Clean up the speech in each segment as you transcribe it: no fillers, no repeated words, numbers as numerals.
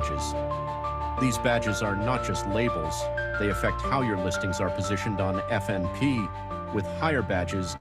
badges. These badges are not just labels, they affect how your listings are positioned on FNP, with higher badges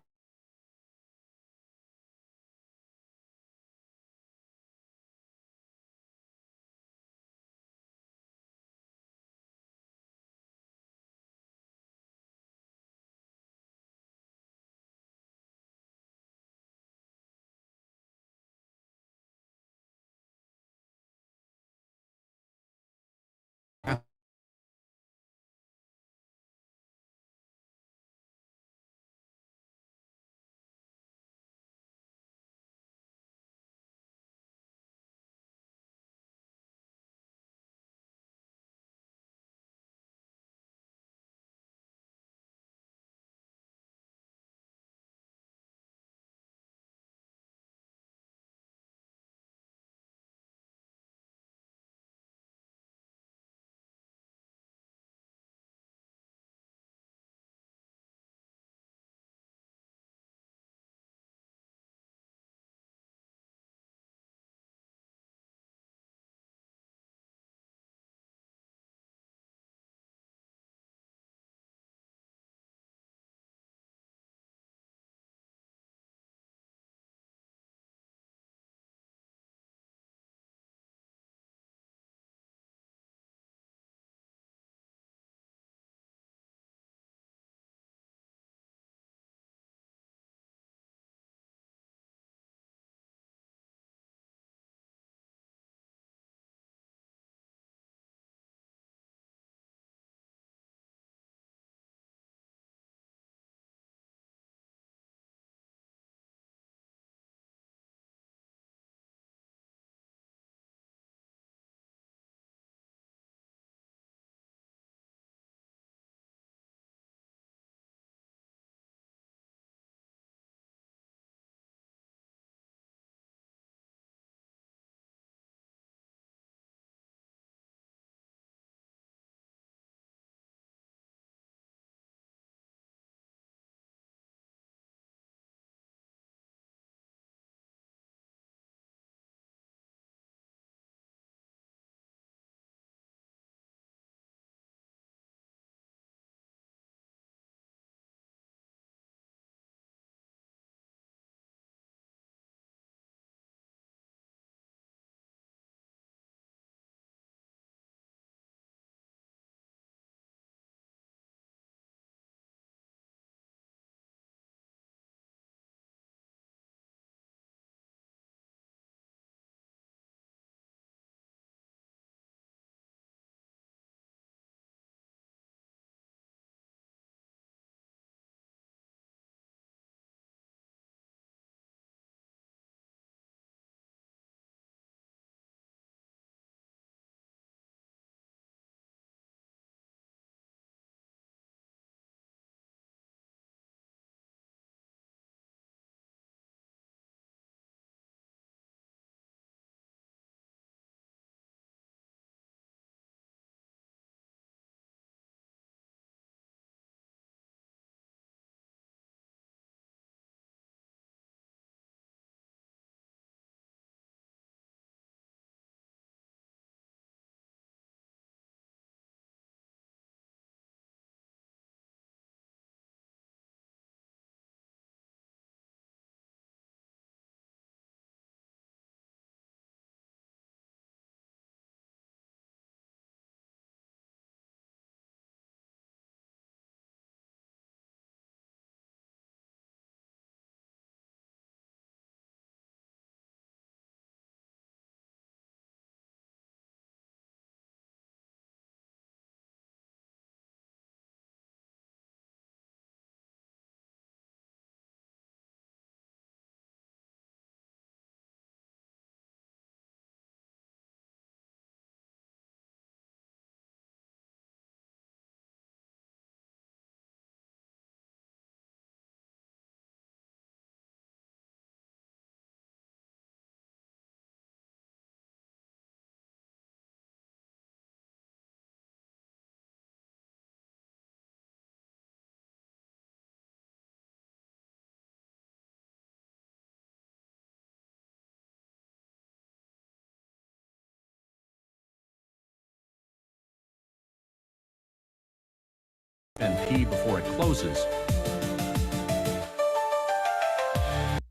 FNP before it closes.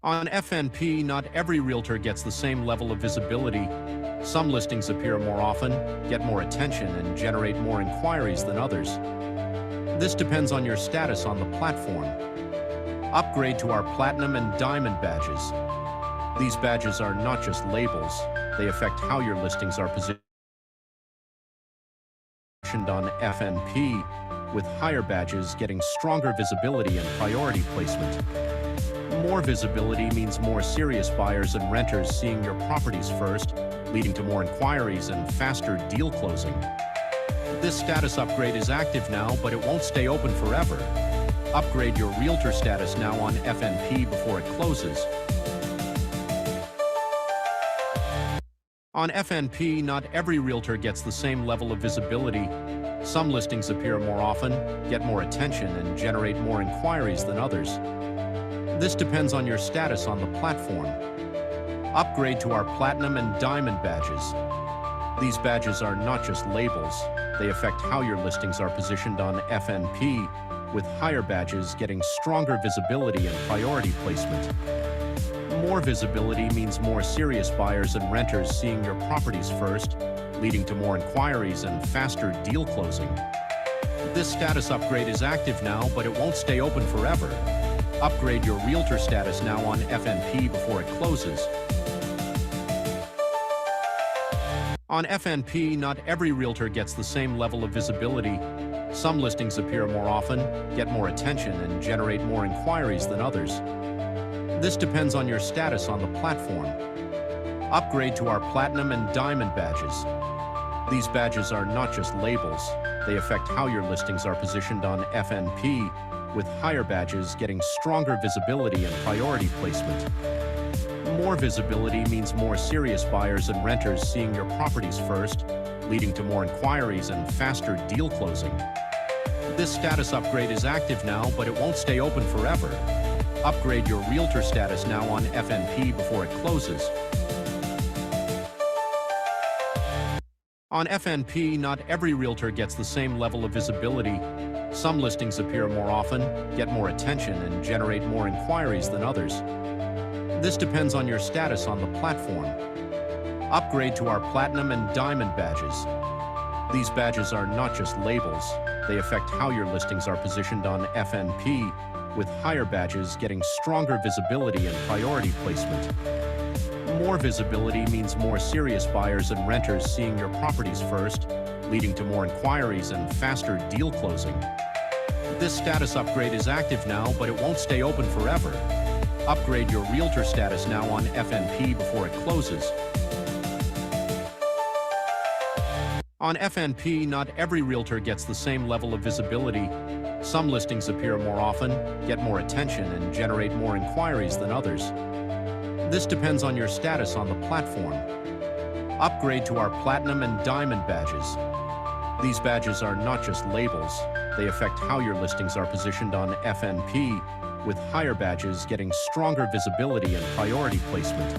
On FNP, not every realtor gets the same level of visibility. Some listings appear more often, get more attention, and generate more inquiries than others. This depends on your status on the platform. Upgrade to our Platinum and Diamond badges. These badges are not just labels, they affect how your listings are positioned on FNP, with higher badges getting stronger visibility and priority placement. More visibility means more serious buyers and renters seeing your properties first, leading to more inquiries and faster deal closing. This status upgrade is active now, but it won't stay open forever. Upgrade your realtor status now on FNP before it closes. On FNP, not every realtor gets the same level of visibility. Some listings appear more often, get more attention, and generate more inquiries than others. This depends on your status on the platform. Upgrade to our Platinum and Diamond badges. These badges are not just labels, they affect how your listings are positioned on FNP, with higher badges getting stronger visibility and priority placement. More visibility means more serious buyers and renters seeing your properties first, leading to more inquiries and faster deal closing. This status upgrade is active now, but it won't stay open forever. Upgrade your realtor status now on FNP before it closes. On FNP, not every realtor gets the same level of visibility. Some listings appear more often, get more attention, and generate more inquiries than others. This depends on your status on the platform. Upgrade to our Platinum and Diamond badges. These badges are not just labels, they affect how your listings are positioned on FNP, with higher badges getting stronger visibility and priority placement. More visibility means more serious buyers and renters seeing your properties first, leading to more inquiries and faster deal closing. This status upgrade is active now, but it won't stay open forever. Upgrade your realtor status now on FNP before it closes. On FNP, not every realtor gets the same level of visibility. Some listings appear more often, get more attention, and generate more inquiries than others. This depends on your status on the platform. Upgrade to our Platinum and Diamond badges. These badges are not just labels, they affect how your listings are positioned on FNP, with higher badges getting stronger visibility and priority placement. More visibility means more serious buyers and renters seeing your properties first, leading to more inquiries and faster deal closing. This status upgrade is active now, but it won't stay open forever. Upgrade your realtor status now on FNP before it closes. On FNP, not every realtor gets the same level of visibility. Some listings appear more often, get more attention, and generate more inquiries than others. This depends on your status on the platform. Upgrade to our Platinum and Diamond badges. These badges are not just labels, they affect how your listings are positioned on FNP, with higher badges getting stronger visibility and priority placement.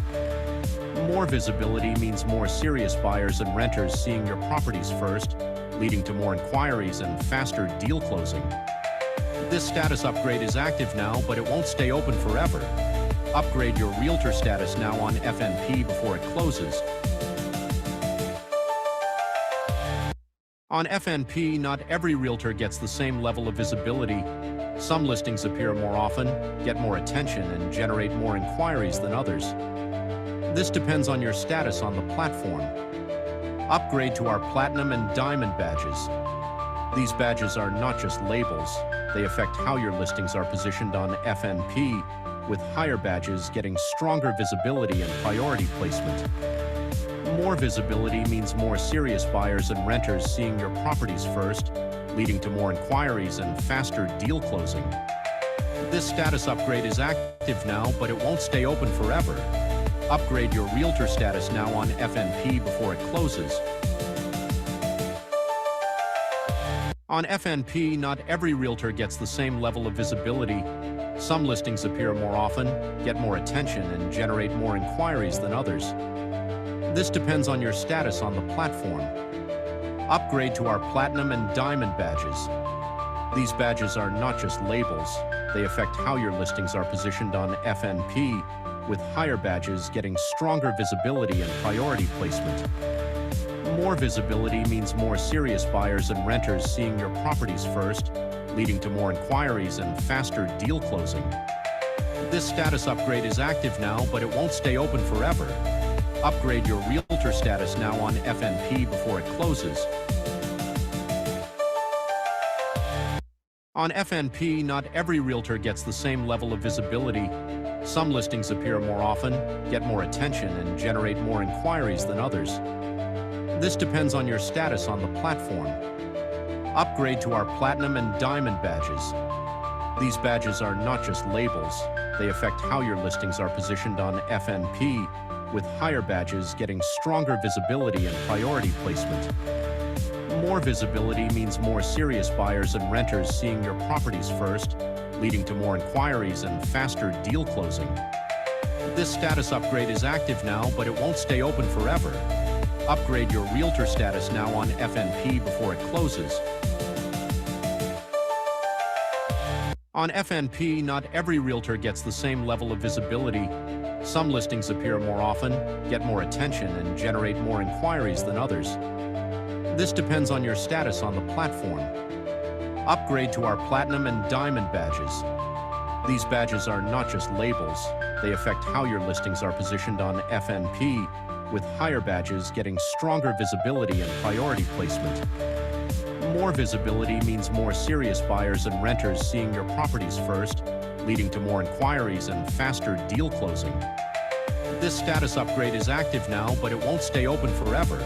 More visibility means more serious buyers and renters seeing your properties first, leading to more inquiries and faster deal closing. This status upgrade is active now, but it won't stay open forever. Upgrade your realtor status now on FNP before it closes. On FNP, not every realtor gets the same level of visibility. Some listings appear more often, get more attention, and generate more inquiries than others. This depends on your status on the platform. Upgrade to our Platinum and Diamond badges. These badges are not just labels, they affect how your listings are positioned on FNP, with higher badges getting stronger visibility and priority placement. More visibility means more serious buyers and renters seeing your properties first, leading to more inquiries and faster deal closing. This status upgrade is active now, but it won't stay open forever. Upgrade your realtor status now on FNP before it closes. On FNP, not every realtor gets the same level of visibility. Some listings appear more often, get more attention, and generate more inquiries than others. This depends on your status on the platform. Upgrade to our Platinum and Diamond badges. These badges are not just labels, they affect how your listings are positioned on FNP, with higher badges getting stronger visibility and priority placement. More visibility means more serious buyers and renters seeing your properties first, leading to more inquiries and faster deal closing. This status upgrade is active now, but it won't stay open forever. Upgrade your Realtor status now on FNP before it closes. On FNP, not every realtor gets the same level of visibility. Some listings appear more often, get more attention, and generate more inquiries than others. This depends on your status on the platform. Upgrade to our Platinum and Diamond badges. These badges are not just labels, they affect how your listings are positioned on FNP, with higher badges getting stronger visibility and priority placement. More visibility means more serious buyers and renters seeing your properties first, leading to more inquiries and faster deal closing. This status upgrade is active now, but it won't stay open forever. Upgrade your Realtor status now on FNP before it closes. On FNP, not every realtor gets the same level of visibility. Some listings appear more often, get more attention, and generate more inquiries than others. This depends on your status on the platform. Upgrade to our Platinum and Diamond badges. These badges are not just labels, they affect how your listings are positioned on FNP, with higher badges getting stronger visibility and priority placement. More visibility means more serious buyers and renters seeing your properties first, leading to more inquiries and faster deal closing. This status upgrade is active now, but it won't stay open forever.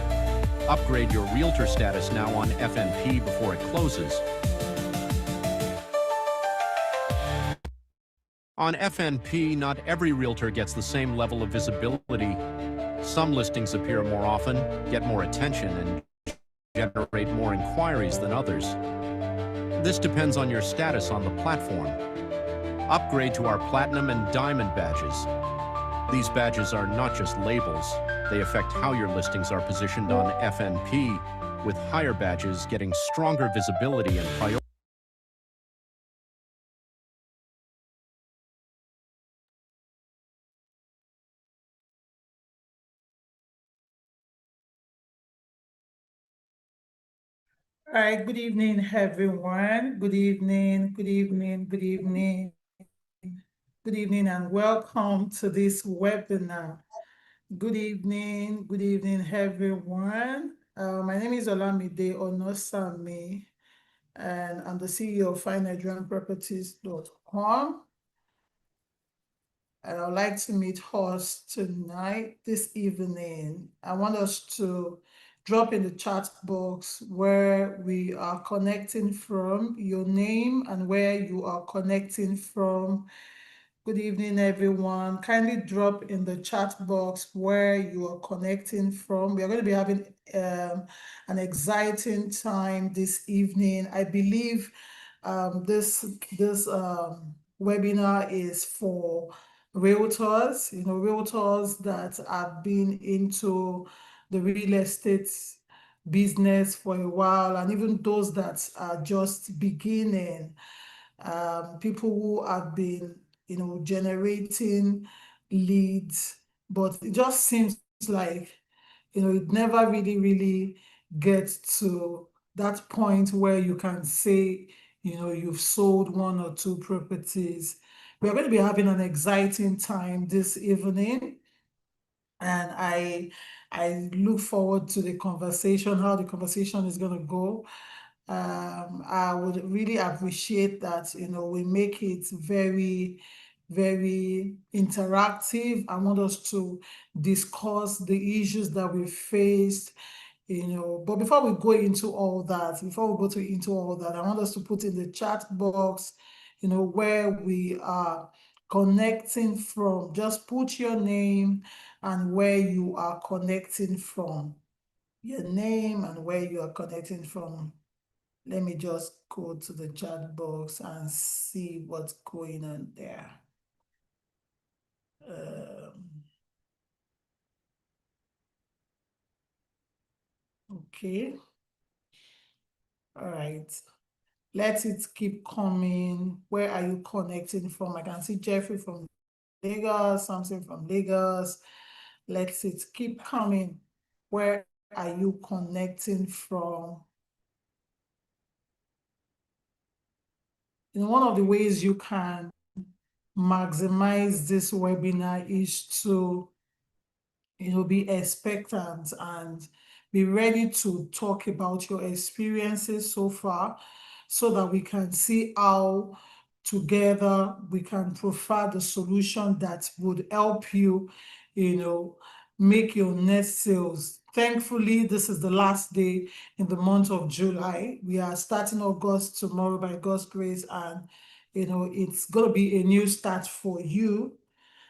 Upgrade your Realtor status now on FNP before it closes. On FNP, not every realtor gets the same level of visibility. Some listings appear more often, get more attention, and generate more inquiries than others. This depends on your status on the platform. Upgrade to our Platinum and Diamond badges. These badges are not just labels, they affect how your listings are positioned on FNP, with higher badges getting stronger visibility and priority. All right, good evening, everyone. Good evening, good evening, good evening. Good evening, and welcome to this webinar. Good evening, everyone. My name is Olamide Onosami, and I'm the CEO of FineNigerianProperties.com. And I'd like to meet us tonight, this evening. I want us to drop in the chat box where we are connecting from, your name and where you are connecting from. Good evening, everyone. Kindly drop in the chat box where you are connecting from. We are going to be having an exciting time this evening. I believe this webinar is for realtors, realtors that have been into the real estate business for a while, and even those that are just beginning, people who have been, generating leads, but it just seems like, it never really gets to that point where you can say, you've sold one or two properties. We're going to be having an exciting time this evening, and I look forward to the conversation, how the conversation is going to go. I would really appreciate that, we make it very, very interactive. I want us to discuss the issues that we faced, but before we go into all that, I want us to put in the chat box, where we are connecting from. Just put your name and where you are connecting from. Your name and where you are connecting from. Let me just go to the chat box and see what's going on there. Okay. All right. Let it keep coming. Where are you connecting from? I can see Jeffrey from Lagos, something from Lagos. Let it keep coming. Where are you connecting from? One of the ways you can maximize this webinar is to be expectant and be ready to talk about your experiences so far so that we can see how together we can provide the solution that would help you, make your next sales. Thankfully, this is the last day in the month of July. We are starting August tomorrow by God's grace, and it's going to be a new start for you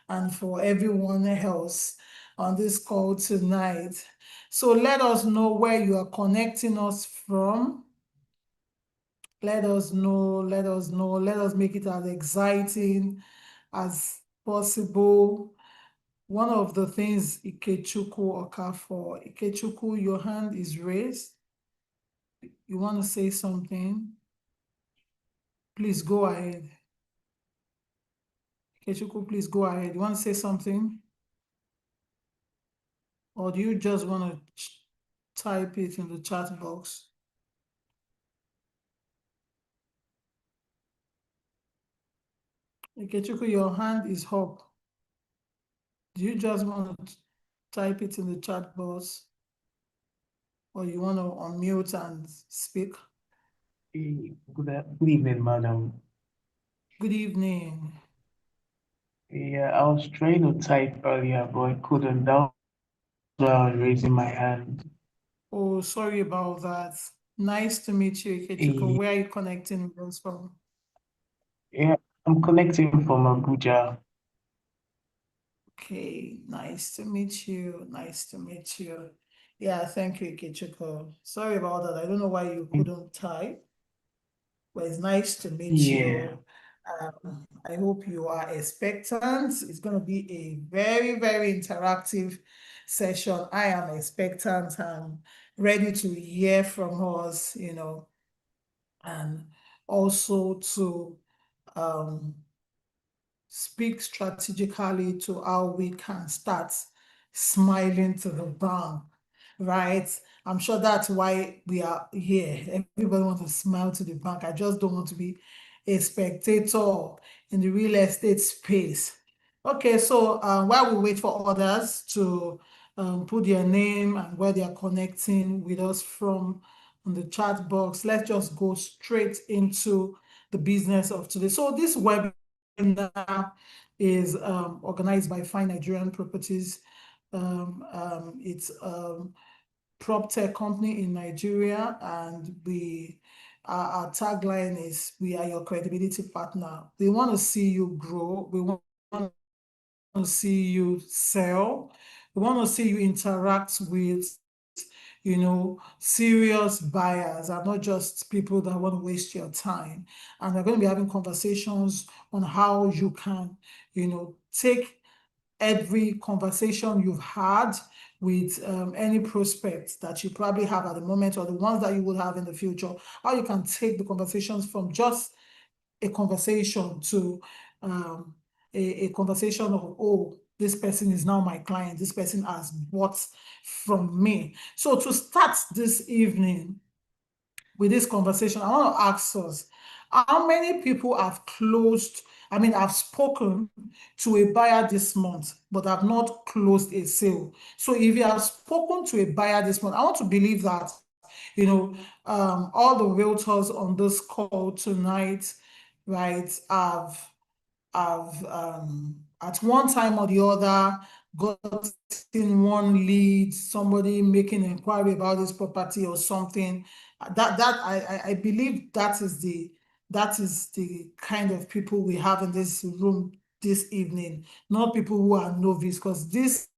and for everyone else on this call tonight. So let us know where you are connecting us from. Let us know, let us make it as exciting as possible. One of the things Ikechukwu Okafor, Ikechukwu, your hand is raised. You want to say something? Please go ahead. Ikechukwu, please go ahead. You want to say something? Or do you just want to type it in the chat box? Ikechukwu, your hand is up. Do you just want to type it in the chat box? Or you want to unmute and speak? Good evening, madam. Good evening. Yeah, I was trying to type earlier, but I couldn't. That's why I was raising my hand. Oh, sorry about that. Nice to meet you, Ikechukwu. Where are you connecting with us from? Yeah, I'm connecting from Abuja. Okay, nice to meet you. Nice to meet you. Yeah, thank you, Ikechukwu. Sorry about that. I don't know why you couldn't type, but it's nice to meet Yeah. you. I hope you are expectant. It's going to be a very, very interactive session. I am expectant and ready to hear from us, and also to speak strategically to how we can start smiling to the bank, right? I'm sure that's why we are here. Everybody wants to smile to the bank. I just don't want to be a spectator in the real estate space. Okay, so while we wait for others to put their name and where they are connecting with us from on the chat box, let's just go straight into the business of today. So this webinar is organized by Fine Nigerian Properties. It's prop tech company in Nigeria, and our tagline is "We are your credibility partner." We want to see you grow. We want to see you sell. We want to see you interact with, serious buyers and not just people that want to waste your time. And we're going to be having conversations on how you can, take every conversation you've had with any prospects that you probably have at the moment or the ones that you will have in the future, how you can take the conversations from just a conversation to a conversation of, oh, this person is now my client, this person has bought from me. So to start this evening with this conversation, I want to ask us, how many people have have spoken to a buyer this month, but have not closed a sale? So if you have spoken to a buyer this month, I want to believe that, all the realtors on this call tonight, right, have at one time or the other gotten one lead, somebody making an inquiry about this property or something. I believe that is the kind of people we have in this room this evening, not people who are novice, because this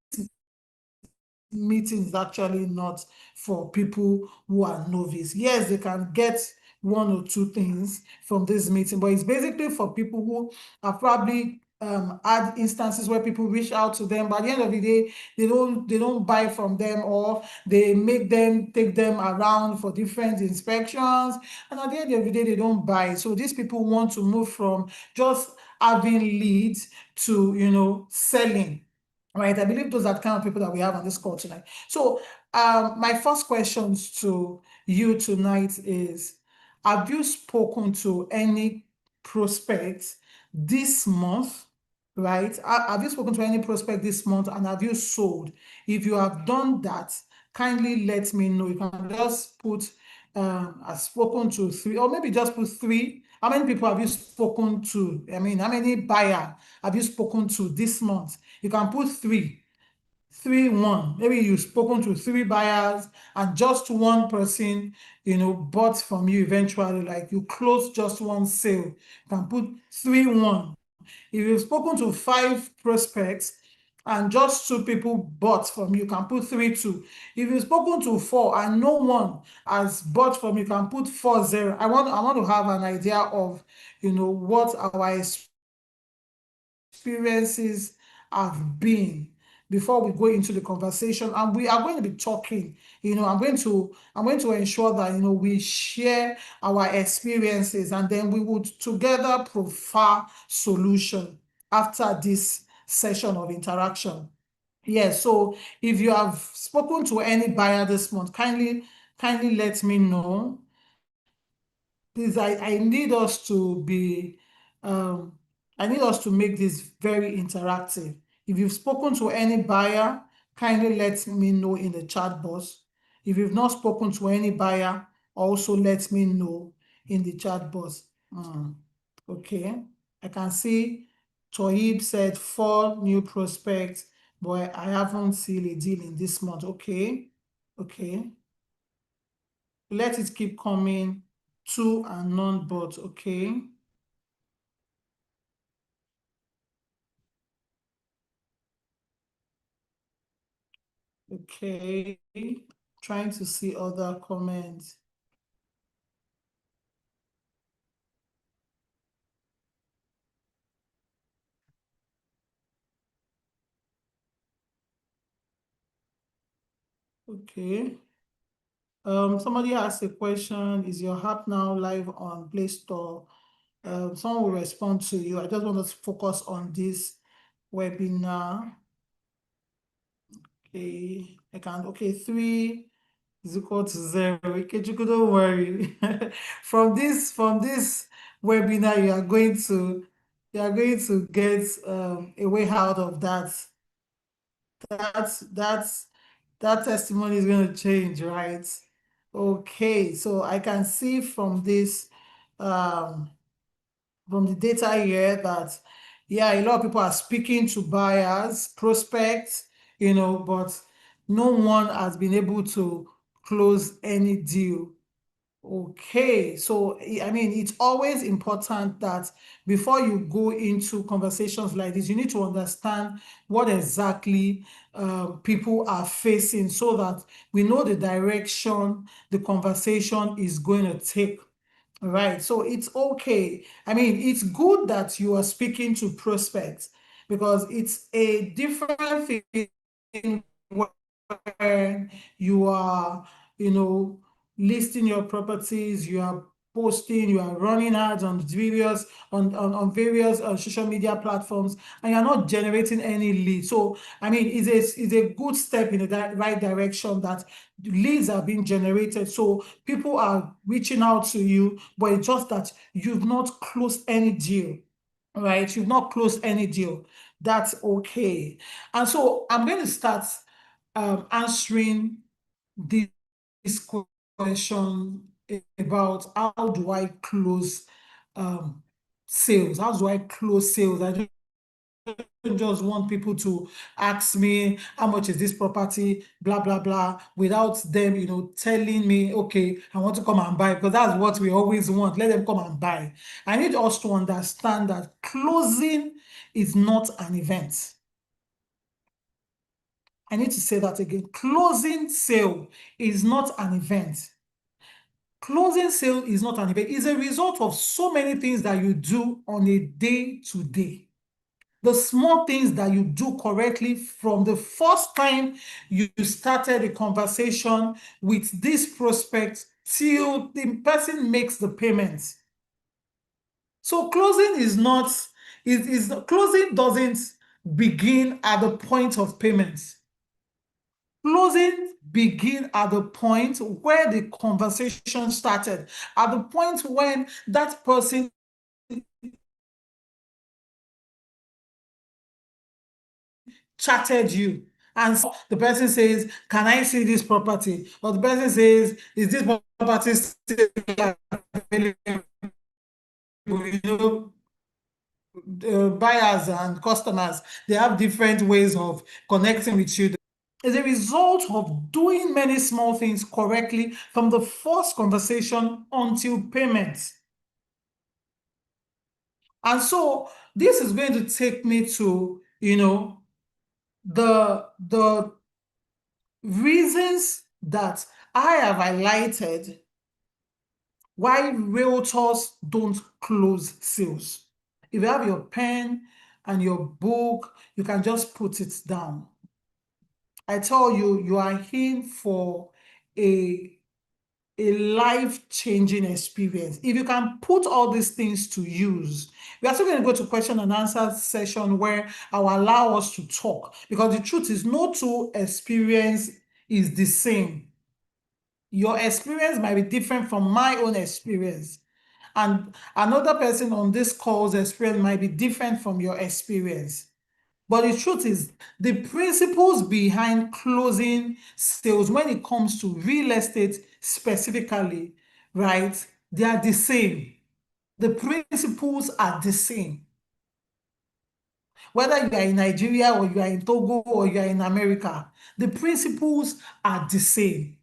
meeting is actually not for people who are novice. Yes, they can get one or two things from this meeting, but it's basically for people who are probably add instances where people reach out to them, but at the end of the day, they don't buy from them, or they make them take them around for different inspections, and at the end of the day, they don't buy. So these people want to move from just having leads to, selling. Right, I believe those are the kind of people that we have on this call tonight. So, my first questions to you tonight is: have you spoken to any prospects this month? Right? Have you spoken to any prospect this month, and have you sold? If you have done that, kindly let me know. You can just put I've spoken to 3, or maybe just put 3. How many people have you spoken to? I mean, how many buyer have you spoken to this month? You can put 3. 3, 1. Maybe you've spoken to 3 buyers and just one person, bought from you eventually, like you closed just one sale. You can put 3, 1. If you've spoken to 5 prospects and just 2 people bought from you, can put 3, 2. If you've spoken to 4 and no one has bought from you, can put 4, 0. I want to have an idea of, what our experiences have been before we go into the conversation, and we are going to be talking. I'm going to ensure that we share our experiences, and then we would together prefer solution after this session of interaction. Yes, so if you have spoken to any buyer this month, kindly let me know. Please, I need us to be, um, I need us to make this very interactive. If you've spoken to any buyer, kindly let me know in the chat box. If you've not spoken to any buyer, also let me know in the chat box. Okay, I can see Tohib said 4 new prospects, but I haven't seen a deal in this month. Okay, okay. Let it keep coming. 2 and none but. Okay. Okay. Trying to see other comments. Okay. Somebody asked a question: is your app now live on Play Store? Someone will respond to you. I just want to focus on this webinar. Okay, okay, 3 is equal to 0. Okay, you don't worry. From this webinar, you are going to get a way out of that. That testimony is going to change, right? Okay, so I can see from this from the data here that, yeah, a lot of people are speaking to buyers, prospects, but no one has been able to close any deal. Okay, so I mean, it's always important that before you go into conversations like this, you need to understand what exactly people are facing, so that we know the direction the conversation is going to take. Right. So it's okay. I mean, it's good that you are speaking to prospects, because it's a different thing when you are, listing your properties, you are posting, you are running ads on various social media platforms, and you're not generating any leads. So I mean, it's a good step in the right direction that leads are being generated. So people are reaching out to you, but it's just that you've not closed any deal. Right? You've not closed any deal. That's okay. And so I'm going to start answering this question about how do I close sales? How do I close sales? I don't just want people to ask me how much is this property, blah blah blah, without them, telling me, okay, I want to come and buy, because that's what we always want. Let them come and buy. I need us to understand that closing is not an event. I need to say that again. Closing sale is not an event. Closing sale is not an event. It's a result of so many things that you do on a day-to-day. The small things that you do correctly from the first time you started a conversation with this prospect till the person makes the payment. So closing is not, closing doesn't begin at the point of payment. Closing begin at the point where the conversation started, at the point when that person chatted you. And so the person says, can I see this property? Or the person says, is this property still available? You know, buyers and customers, they have different ways of connecting with you. As a result of doing many small things correctly from the first conversation until payment. And so this is going to take me to, the reasons that I have highlighted why realtors don't close sales. If you have your pen and your book, you can just put it down. I tell you, you are in for a life-changing experience. If you can put all these things to use, we are still going to go to question and answer session where I will allow us to talk, because the truth is no two experience is the same. Your experience might be different from my own experience. And another person on this call's experience might be different from your experience. But the truth is, the principles behind closing sales when it comes to real estate specifically, right, they are the same. The principles are the same. Whether you are in Nigeria or you are in Togo or you are in America, the principles are the same.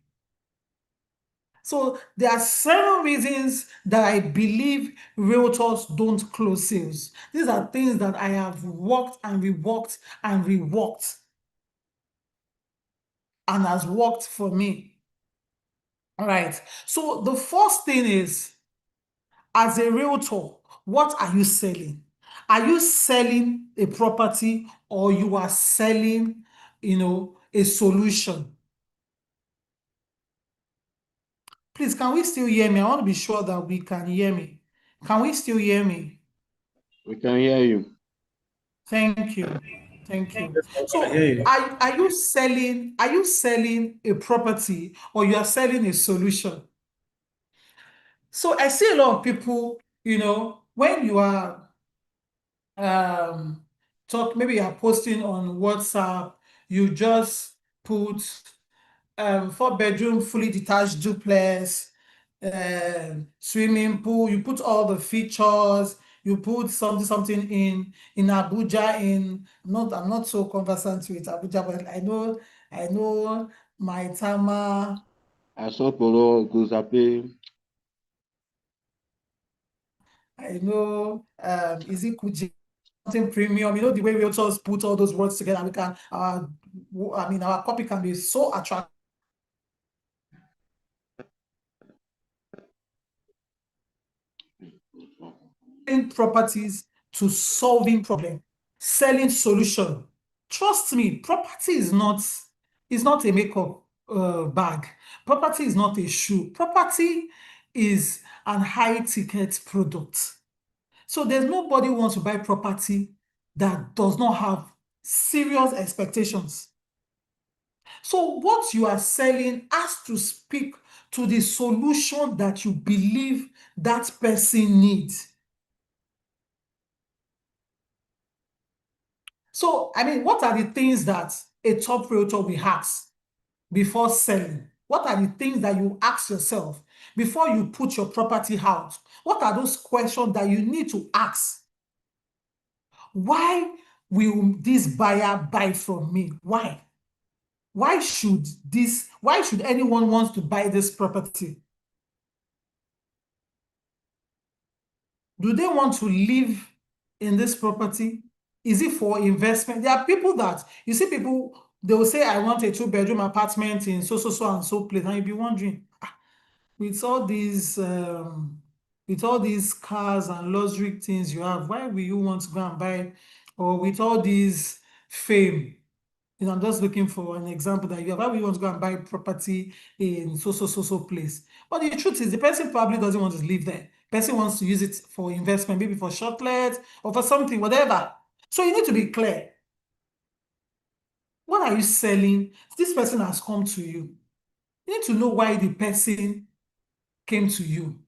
So there are several reasons that I believe realtors don't close sales. These are things that I have worked and reworked and reworked and has worked for me. All right. So the first thing is, as a realtor, what are you selling? Are you selling a property or you are selling, a solution? Please, can we still hear me? I want to be sure that we can hear me. Can we still hear me? We can hear you. Thank you. Thank you. Yes, I So can hear you. are you selling a property or you are selling a solution? So I see a lot of people, when you are maybe you are posting on WhatsApp, you just put 4-bedroom fully detached duplex, swimming pool, you put all the features, you put something in Abuja. I'm not so conversant with Abuja, but I know my Tama. Asoporo, Guzape. I know is it Kuji, something premium. You know the way realtors put all those words together, we can our copy can be so attractive. Properties to solving problem, selling solution. Trust me, property is not a makeup bag. Property is not a shoe. Property is an high ticket product. So there's nobody who wants to buy property that does not have serious expectations. So what you are selling has to speak to the solution that you believe that person needs. So, what are the things that a top realtor will ask before selling? What are the things that you ask yourself before you put your property out? What are those questions that you need to ask? Why will this buyer buy from me? Why? Why should anyone want to buy this property? Do they want to live in this property? Is it for investment? There are people that, you see people, they will say, I want a 2-bedroom apartment in so and so place. And you'll be wondering, with all these cars and luxury things you have, why will you want to go and buy or with all these fame. I'm just looking for an example that you have. Why would you want to go and buy property in so place? But the truth is, the person probably doesn't want to live there. Person wants to use it for investment, maybe for shortlet or for something, whatever. So you need to be clear. What are you selling? This person has come to you. You need to know why the person came to you.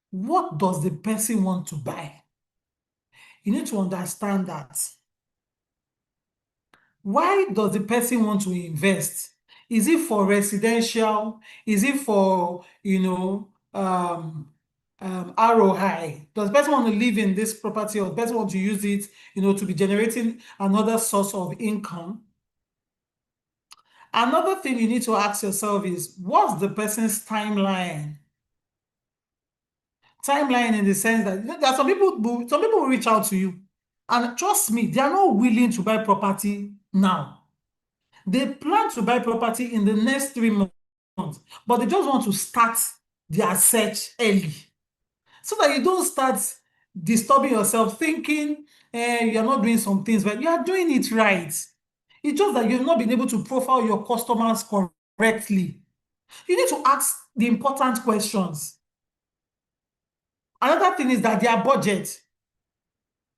What does the person want to buy? You need to understand that. Why does the person want to invest? Is it for residential? Is it for, ROI? Does the person want to live in this property, or the person want to use it, to be generating another source of income? Another thing you need to ask yourself is, what's the person's timeline? Timeline in the sense that there are some people will reach out to you, and trust me, they are not willing to buy property now. They plan to buy property in the next 3 months, but they just want to start their search early so that you don't start disturbing yourself thinking you're not doing some things, but you are doing it right. It's just that you've not been able to profile your customers correctly. You need to ask the important questions. Another thing is that their budget.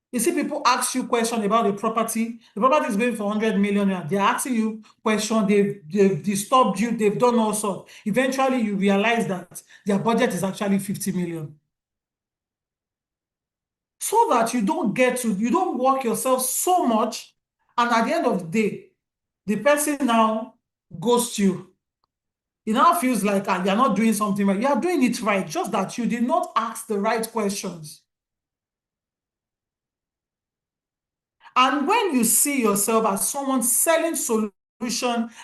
You see, people ask you questions about the property is going for 100 million. They're asking you questions, they've disturbed you, they've done all sorts. Eventually, you realize that their budget is actually 50 million. So that you don't work yourself so much, and at the end of the day, the person now ghosts you. It now feels like you're not doing something right. You are doing it right, just that you did not ask the right questions. And when you see yourself as someone selling solution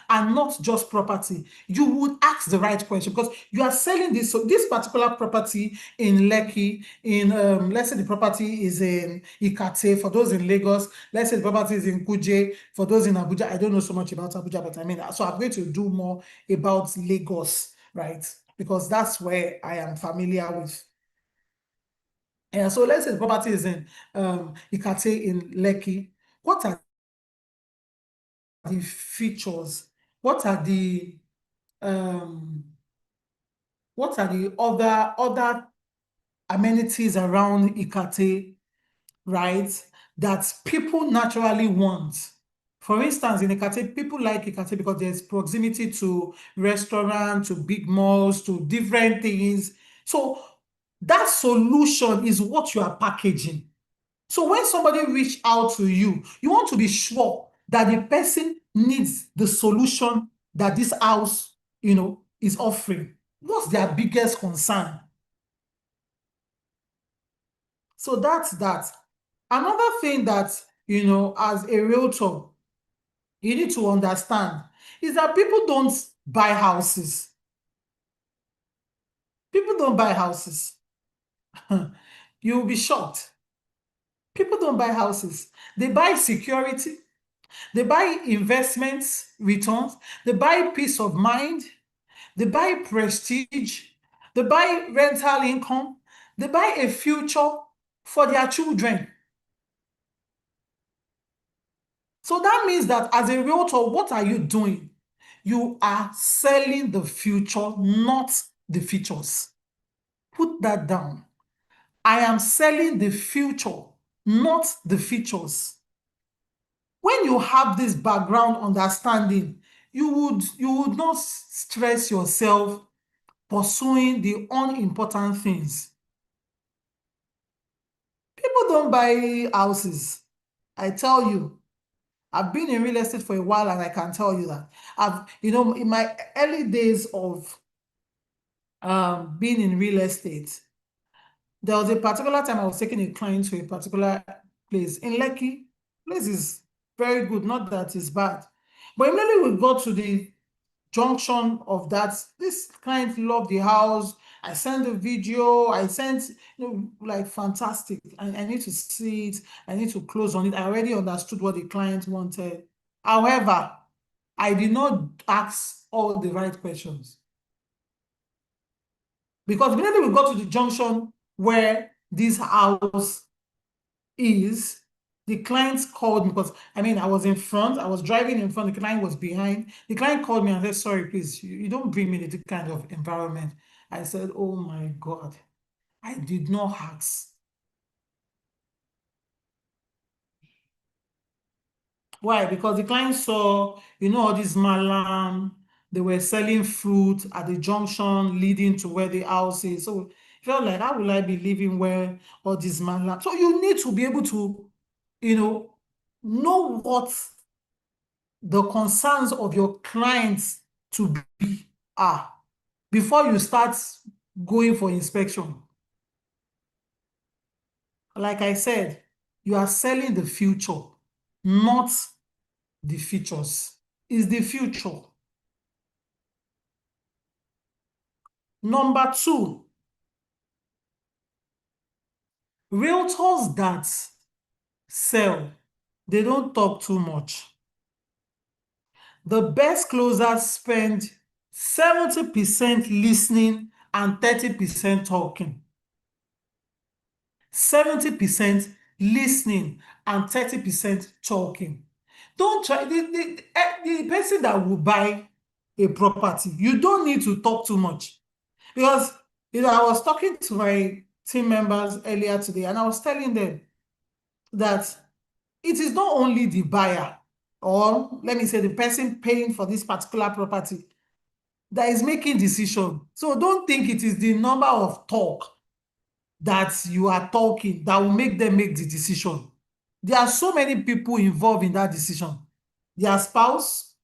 and not just property, you would ask the right question, because you are selling this particular property in Lekki, let's say the property is in Ikate for those in Lagos, let's say the property is in Kuje for those in Abuja. I don't know so much about Abuja, but so I'm going to do more about Lagos, right? Because that's where I am familiar with. And so let's say the property is in Ikate in Lekki. What are the features? What are the other amenities around Ikate, right, that people naturally want? For instance, in Ikate, people like Ikate because there's proximity to restaurants, to big malls, to different things. So that solution is what you are packaging. So when somebody reach out to you, you want to be sure that the person needs the solution that this house, is offering. What's their biggest concern? So that's that. Another thing that, as a realtor, you need to understand is that people don't buy houses. People don't buy houses. You'll be shocked. People don't buy houses. They buy security. They buy investments returns. They buy peace of mind. They buy prestige. They buy rental income. They buy a future for their children. So that means that as a realtor, what are you doing? You are selling the future, not the features. Put that down. I am selling the future, not the features. When you have this background understanding, you would not stress yourself pursuing the unimportant things. People don't buy houses. I tell you, I've been in real estate for a while, and I can tell you that in my early days of being in real estate, there was a particular time I was taking a client to a particular place in Lekki. Place is very good, not that it's bad. But immediately we got to the junction of that, this client loved the house. I sent the video, I sent, like, fantastic. I need to see it, I need to close on it. I already understood what the client wanted. However, I did not ask all the right questions. Because immediately we got to the junction where this house is, The client called me because I was in front, I was driving in front, the client was behind. The client called me and said, sorry, please, you don't bring me into kind of environment. I said, oh my God, I did not ask. Why? Because the client saw, all this malam, they were selling fruit at the junction leading to where the house is. So it felt like, how will I be living where all this malam? So you need to be able to, know what the concerns of your clients to be are before you start going for inspection. Like I said, you are selling the future, not the features. It's the future. Number 2, realtors that sell, they don't talk too much. The best closers spend 70% listening and 30% talking. 70% listening and 30% talking. Don't try the person that will buy a property, you don't need to talk too much. Because I was talking to my team members earlier today, and I was telling them that it is not only the buyer, or let me say the person paying for this particular property, that is making decision. So don't think it is the number of talk that you are talking that will make them make the decision. There are so many people involved in that decision. Their spouse,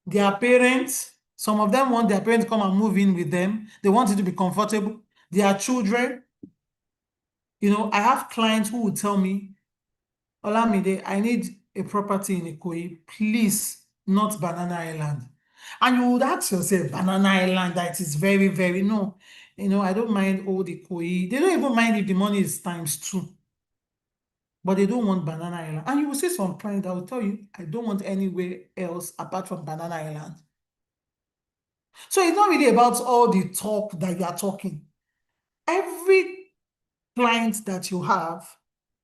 their parents, some of them want their parents to come and move in with them. They want it to be comfortable. Their children. I have clients who will tell me, Olamide, I need a property in Ikoyi. Please, not Banana Island. And you would ask yourself, Banana Island, that is very, very, no. I don't mind old Ikoyi. They don't even mind if the money is ×2. But they don't want Banana Island. And you will see some clients that will tell you, I don't want anywhere else apart from Banana Island. So it's not really about all the talk that you are talking. Every client that you have,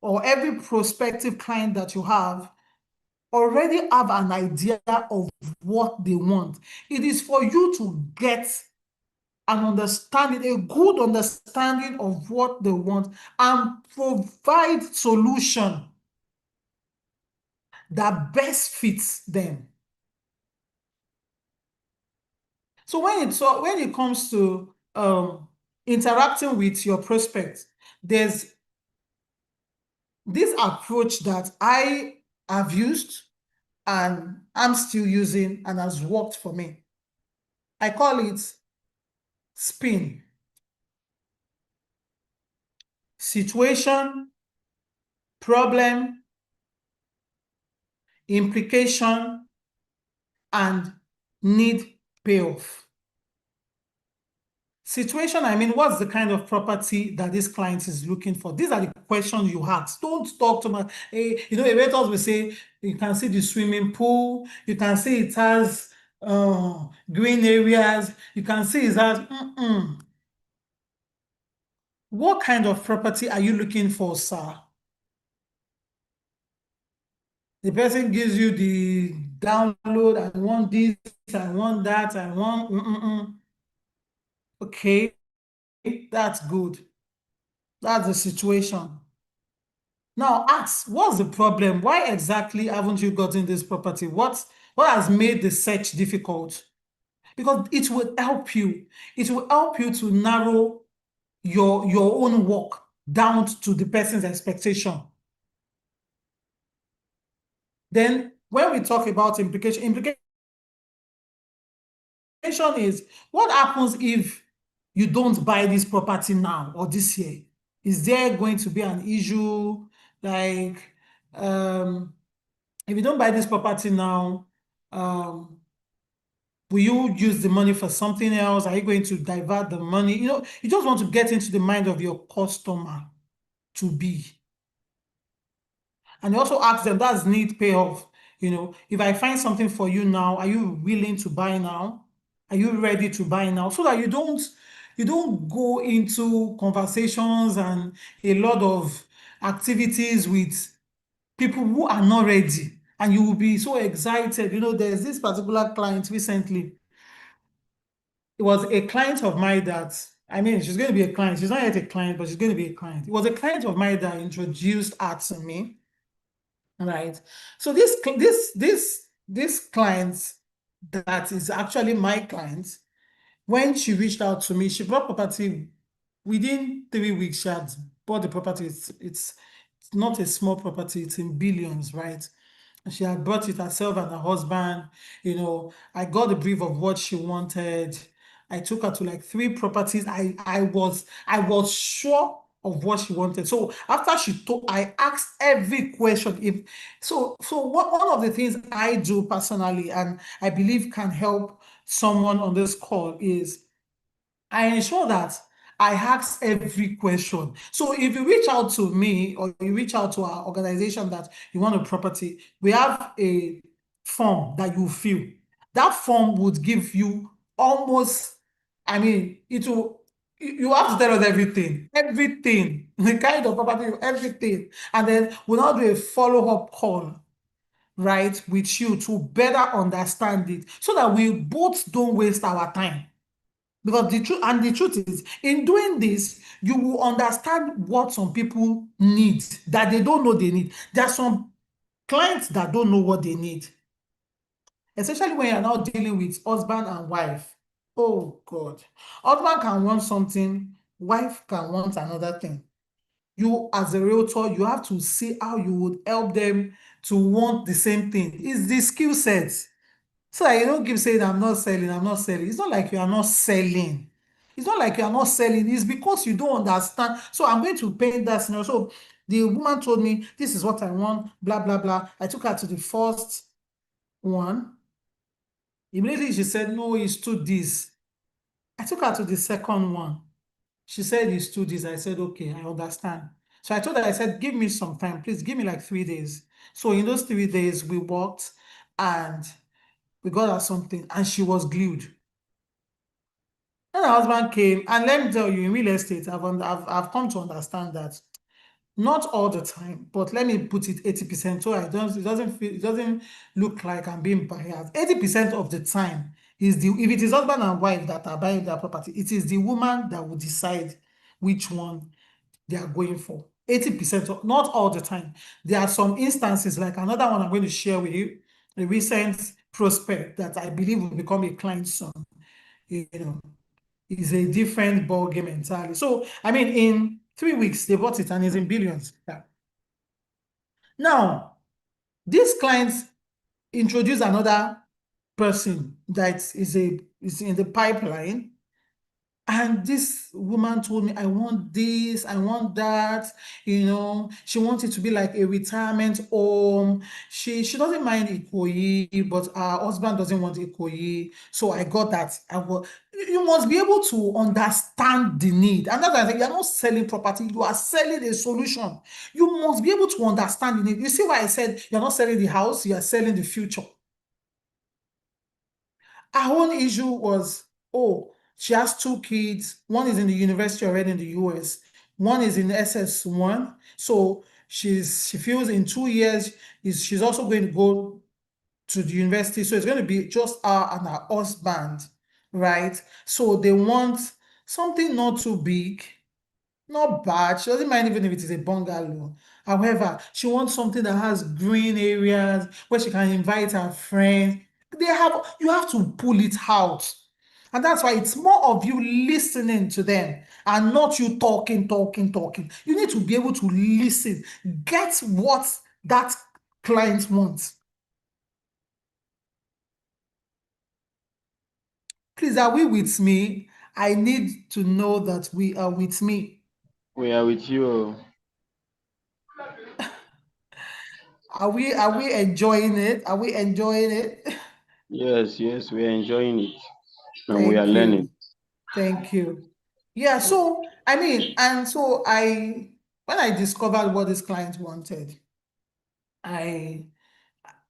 or every prospective client that you have, already have an idea of what they want. It is for you to get an understanding, a good understanding of what they want, and provide solution that best fits them. So when it comes to interacting with your prospects, there's this approach that I have used and I'm still using and has worked for me. I call it SPIN. Situation, problem, implication, and need payoff. Situation, what's the kind of property that this client is looking for? These are the questions you ask. Don't talk too much. Realtors will say, you can see the swimming pool, you can see it has green areas, you can see it has, What kind of property are you looking for, sir? The person gives you the download, I want this, I want that, I want, Okay, that's good. That's the situation. Now ask, what's the problem? Why exactly haven't you gotten this property? What has made the search difficult? Because it will help you. It will help you to narrow your own work down to the person's expectation. Then when we talk about implication is, what happens if you don't buy this property now or this year? Is there going to be an issue? Like, if you don't buy this property now, will you use the money for something else? Are you going to divert the money? You just want to get into the mind of your customer to be. And you also ask them, that's need payoff. If I find something for you now, are you willing to buy now? Are you ready to buy now? So that you don't go into conversations and a lot of activities with people who are not ready, and you will be so excited. There's this particular client recently. It was a client of mine that, I mean, she's going to be a client. She's not yet a client, but she's going to be a client. It was a client of mine that introduced her to me, right? So this client that is actually my client, when she reached out to me, she bought property within 3 weeks. She had bought the property. It's not a small property, it's in billions, right? And she had bought it herself and her husband. I got the brief of what she wanted. I took her to like 3 properties. I was sure of what she wanted. So after she told, I asked every question. One of the things I do personally, and I believe can help someone on this call, is I ensure that I ask every question. So if you reach out to me or you reach out to our organization that you want a property, we have a form that you fill. That form would give you almost, I mean, you have to tell us everything, the kind of property, everything. And then we'll now do a follow-up call, right, with you to better understand it so that we both don't waste our time. Because the truth is, in doing this, you will understand what some people need that they don't know they need. There are some clients that don't know what they need, especially when you're now dealing with husband and wife. Oh God. Husband can want something, wife can want another thing. You, as a realtor, you have to see how you would help them to want the same thing. It's the skill set. So that you don't keep saying, I'm not selling, I'm not selling. It's not like you are not selling. It's not like you are not selling. It's because you don't understand. So I'm going to paint that scenario. So the woman told me, this is what I want, blah, blah, blah. I took her to the first one. Immediately she said, no, it's too this. I took her to the second one. She said, it's too this. I said, okay, I understand. So I told her, I said, give me some time. Please give me like 3 days. So in those 3 days, we walked and we got her something, and she was glued. Then her husband came, and let me tell you, in real estate, I've come to understand that not all the time, but let me put it 80%, so it doesn't look like I'm being biased. 80% of the time is if it is husband and wife that are buying their property, it is the woman that will decide which one they are going for. 80%, not all the time. There are some instances, like another one I'm going to share with you, a recent prospect that I believe will become a client soon. You know, is a different ball game entirely. So, I mean, in 3 weeks, they bought it and it's in billions. Yeah. Now, these clients introduce another person that is in the pipeline. And this woman told me, I want this, I want that. She wants it to be like a retirement home. She doesn't mind Ikoyi, but her husband doesn't want Ikoyi. So I got that. You must be able to understand the need. And that's why I think you're not selling property, you are selling a solution. You must be able to understand the need. You see why I said you're not selling the house, you are selling the future. Our own issue was, she has 2 kids. One is in the university already in the US. One is in SS1. So she feels in 2 years she's also going to go to the university. So it's going to be just her and her husband, right? So they want something not too big, not bad. She doesn't mind even if it is a bungalow. However, she wants something that has green areas where she can invite her friends. You have to pull it out. And that's why it's more of you listening to them and not you talking. You need to be able to listen, get what that client wants. Please, are we with me? I need to know that we are with me. We are with you. Are we enjoying it? Are we enjoying it? Yes, we are enjoying it and we are Thank learning. you. Thank you. Yeah, so I mean, and so when I discovered what this client wanted,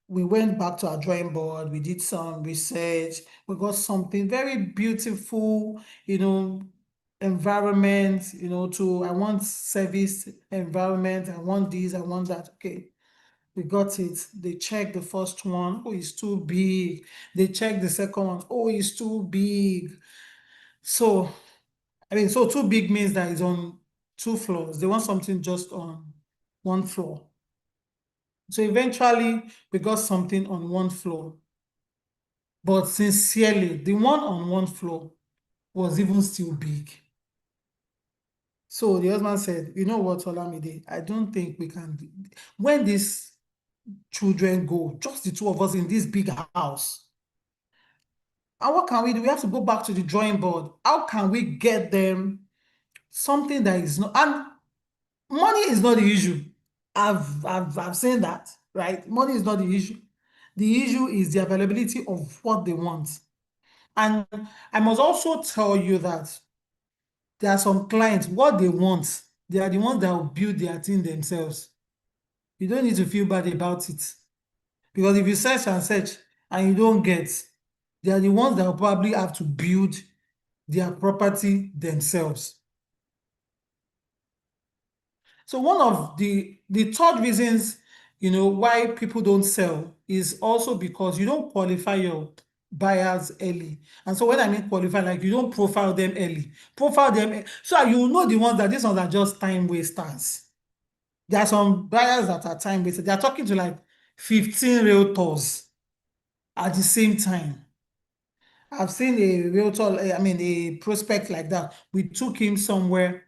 we went back to our drawing board, we did some research, we got something very beautiful, environment, I want service environment, I want this, I want that. Okay, we got it. They check the first one, oh, it's too big. They check the second one, oh, it's too big. So, so too big means that it's on 2 floors. They want something just on 1 floor. So eventually, we got something on 1 floor. But sincerely, the one on 1 floor was even still big. So the husband said, you know what, Olamide, I don't think we can. When these children go, just the 2 of us in this big house, and what can we do? We have to go back to the drawing board. How can we get them something that is not, and money is not the issue. I've seen that, right? Money is not the issue. The issue is the availability of what they want. And I must also tell you that there are some clients, what they want, they are the ones that will build their thing themselves. You don't need to feel bad about it. Because if you search and search and you don't get, they are the ones that will probably have to build their property themselves. So one of the third reasons, why people don't sell is also because you don't qualify your buyers early. And so when I mean qualify, like you don't profile them early. Profile them, so you know the ones that these ones are just time wasters. There are some buyers that are time wasters. They are talking to like 15 realtors at the same time. I've seen a realtor, a prospect like that. We took him somewhere.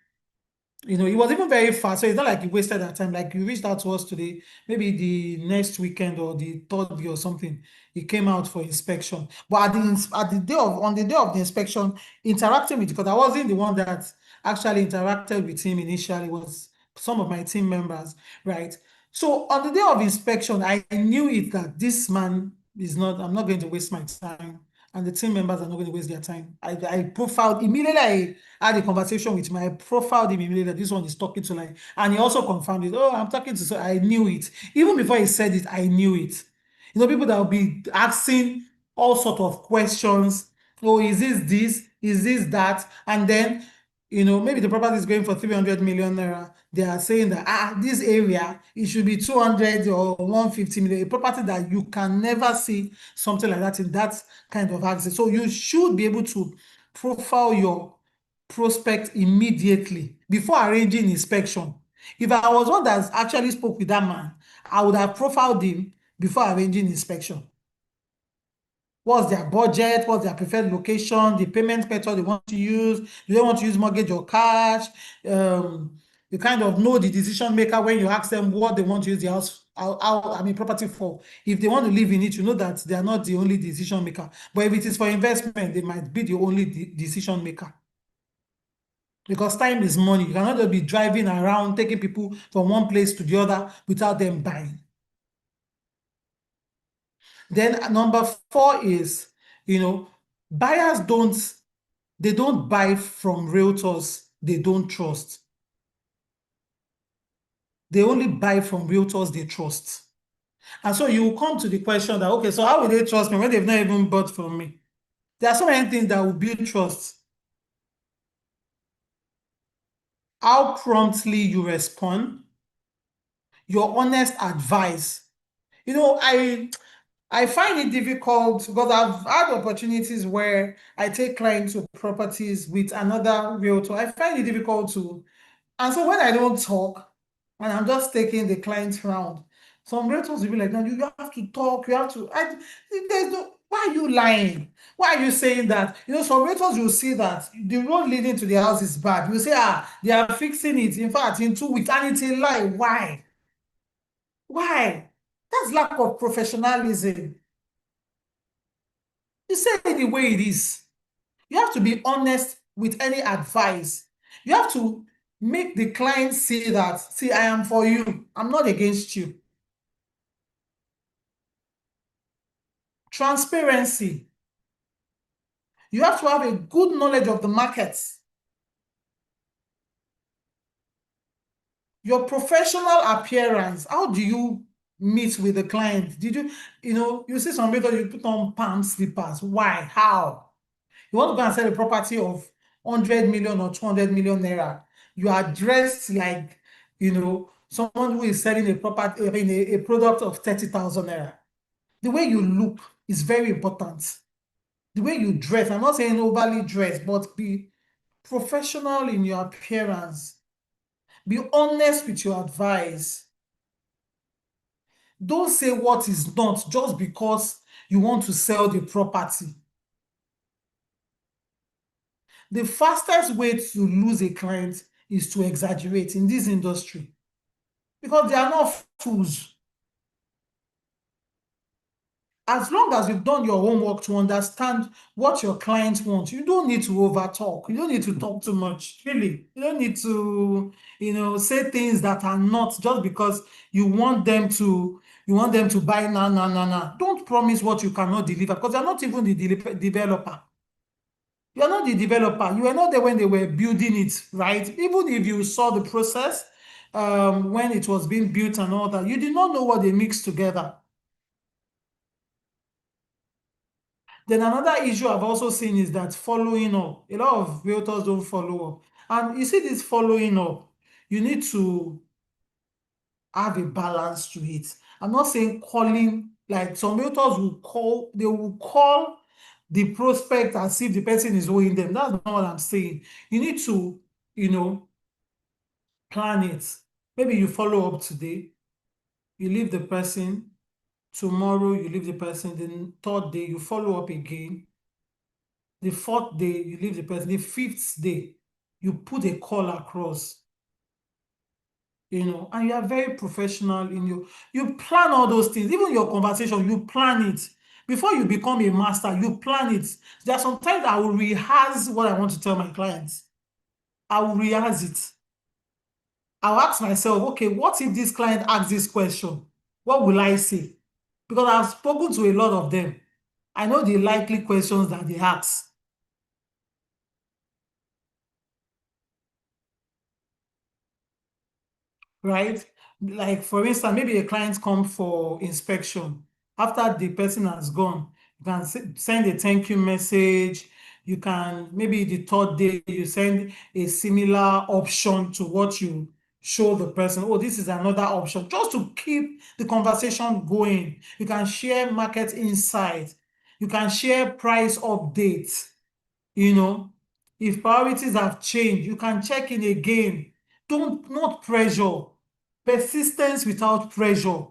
He was even very fast. So it's not like he wasted that time. Like he reached out to us today, maybe the next weekend or the third day or something. He came out for inspection. But on the day of the inspection, interacting with, because I wasn't the one that actually interacted with him initially, it was some of my team members, right? So on the day of inspection, I knew it that this man is not, I'm not going to waste my time. And the team members are not going to waste their time. I profiled immediately. I had a conversation with him. I profiled him immediately that this one is talking to, like, and he also confirmed it. Oh, I'm talking to, so I knew it. Even before he said it, I knew it. People that will be asking all sort of questions. Oh, is this? Is this that? And then, maybe the property is going for 300 million naira. They are saying that, this area, it should be 200 or 150 million. A property that you can never see something like that in that kind of access. So you should be able to profile your prospect immediately before arranging inspection. If I was one that actually spoke with that man, I would have profiled him before arranging inspection. What's their budget? What's their preferred location? The payment method they want to use? Do they want to use mortgage or cash? You kind of know the decision maker when you ask them what they want to use the house, property for. If they want to live in it, you know that they are not the only decision maker. But if it is for investment, they might be the only decision maker. Because time is money. You cannot just be driving around, taking people from one place to the other without them buying. Then number 4 is, buyers don't buy from realtors they don't trust. They only buy from realtors they trust. And so you will come to the question that, okay, so how will they trust me when they've not even bought from me? There are so many things that will build trust. How promptly you respond, your honest advice. I find it difficult because I've had opportunities where I take clients to properties with another realtor. I find it difficult to, and so when I don't talk and I'm just taking the clients around, some realtors will be like, no, you have to talk, you have to, why are you lying? Why are you saying that? Some realtors will see that the road leading to the house is bad. You say, they are fixing it. In fact, in 2 weeks, and it's a lie. Why? Why? That's lack of professionalism. You say it the way it is. You have to be honest with any advice. You have to make the client see that, see, I am for you. I'm not against you. Transparency. You have to have a good knowledge of the markets. Your professional appearance. How do you meet with the client? Did you see some people, you put on palm slippers. Why? How? You want to go and sell a property of 100 million or 200 million naira, you are dressed like, someone who is selling a property, I mean, a product of 30,000 naira. The way you look is very important. The way you dress, I'm not saying overly dress, but be professional in your appearance. Be honest with your advice. Don't say what is not just because you want to sell the property. The fastest way to lose a client is to exaggerate in this industry because they are not fools. As long as you've done your homework to understand what your clients want, you don't need to over talk. You don't need to talk too much, really. You don't need to, say things that are not just because you want them to buy now. Don't promise what you cannot deliver because you're not even the developer. You're not the developer. You were not there when they were building it, right? Even if you saw the process when it was being built and all that, you did not know what they mixed together. Then another issue I've also seen is that following up. A lot of realtors don't follow up. And you see this following up, you need to have a balance to it. I'm not saying calling, like some realtors will call the prospect as if the person is owing them. That's not what I'm saying. You need to, plan it. Maybe you follow up today, you leave the person, tomorrow you leave the person, the third day you follow up again. The fourth day, you leave the person. The fifth day, you put a call across, and you are very professional you plan all those things. Even your conversation, you plan it. Before you become a master, you plan it. There are sometimes I will rehearse what I want to tell my clients. I will rehearse it. I'll ask myself, okay, what if this client asks this question? What will I say? Because I've spoken to a lot of them. I know the likely questions that they ask. Right? Like, for instance, maybe a client comes for inspection. After the person has gone, you can send a thank you message. You can, maybe the third day, you send a similar option to what you show the person. Oh, this is another option, just to keep the conversation going. You can share market insight. You can share price updates. If priorities have changed, you can check in again. Not pressure. Persistence without pressure.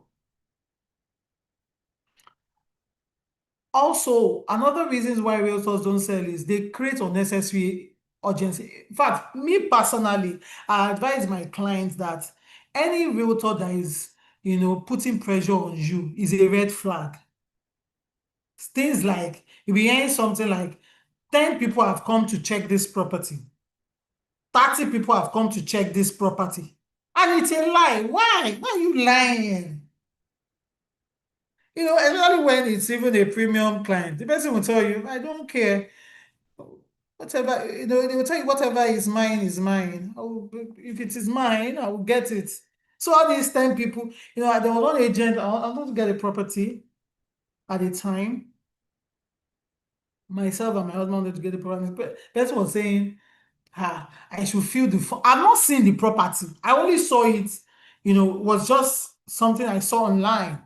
Also, another reasons why realtors don't sell is they create unnecessary urgency. In fact, me personally, I advise my clients that any realtor that is, putting pressure on you is a red flag. Things like, if you're hearing something like 10 people have come to check this property, 30 people have come to check this property, and it's a lie. Why? Why are you lying? Especially when it's even a premium client. The person will tell you, I don't care. Whatever, they will tell you whatever is mine is mine. If it is mine, I will get it. So all these 10 people, there was one agent, I want to get a property at a time. Myself and my husband wanted to get the property. The person was saying, I should feel the form. I've not seen the property. I only saw it, was just something I saw online.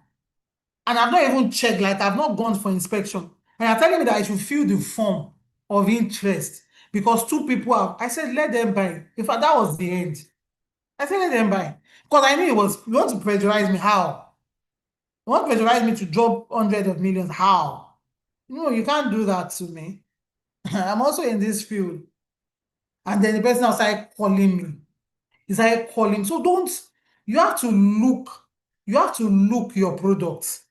And I've not even checked, like I've not gone for inspection. And you're telling me that I should fill the form of interest because two people have. I said, let them buy. In fact, that was the end. I said, let them buy. Because I knew you want to pressurize me. How? You want to pressurize me to drop hundreds of millions. How? No, you can't do that to me. I'm also in this field. And then the person outside calling me. He started calling. So you have to look your products.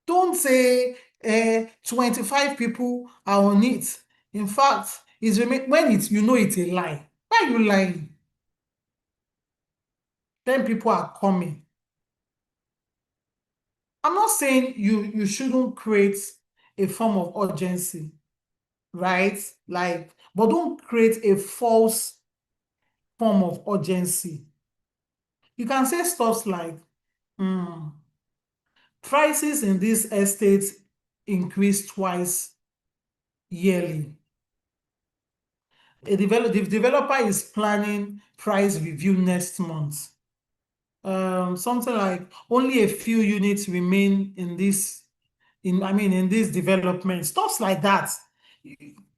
Don't say 25 people are on it. In fact, when it's it's a lie. Why are you lying? 10 people are coming. I'm not saying you shouldn't create a form of urgency, right? But don't create a false form of urgency. You can say stuff like, prices in this estate increase twice yearly. the developer is planning price review next month. Something like only a few units remain in this development, stuff like that.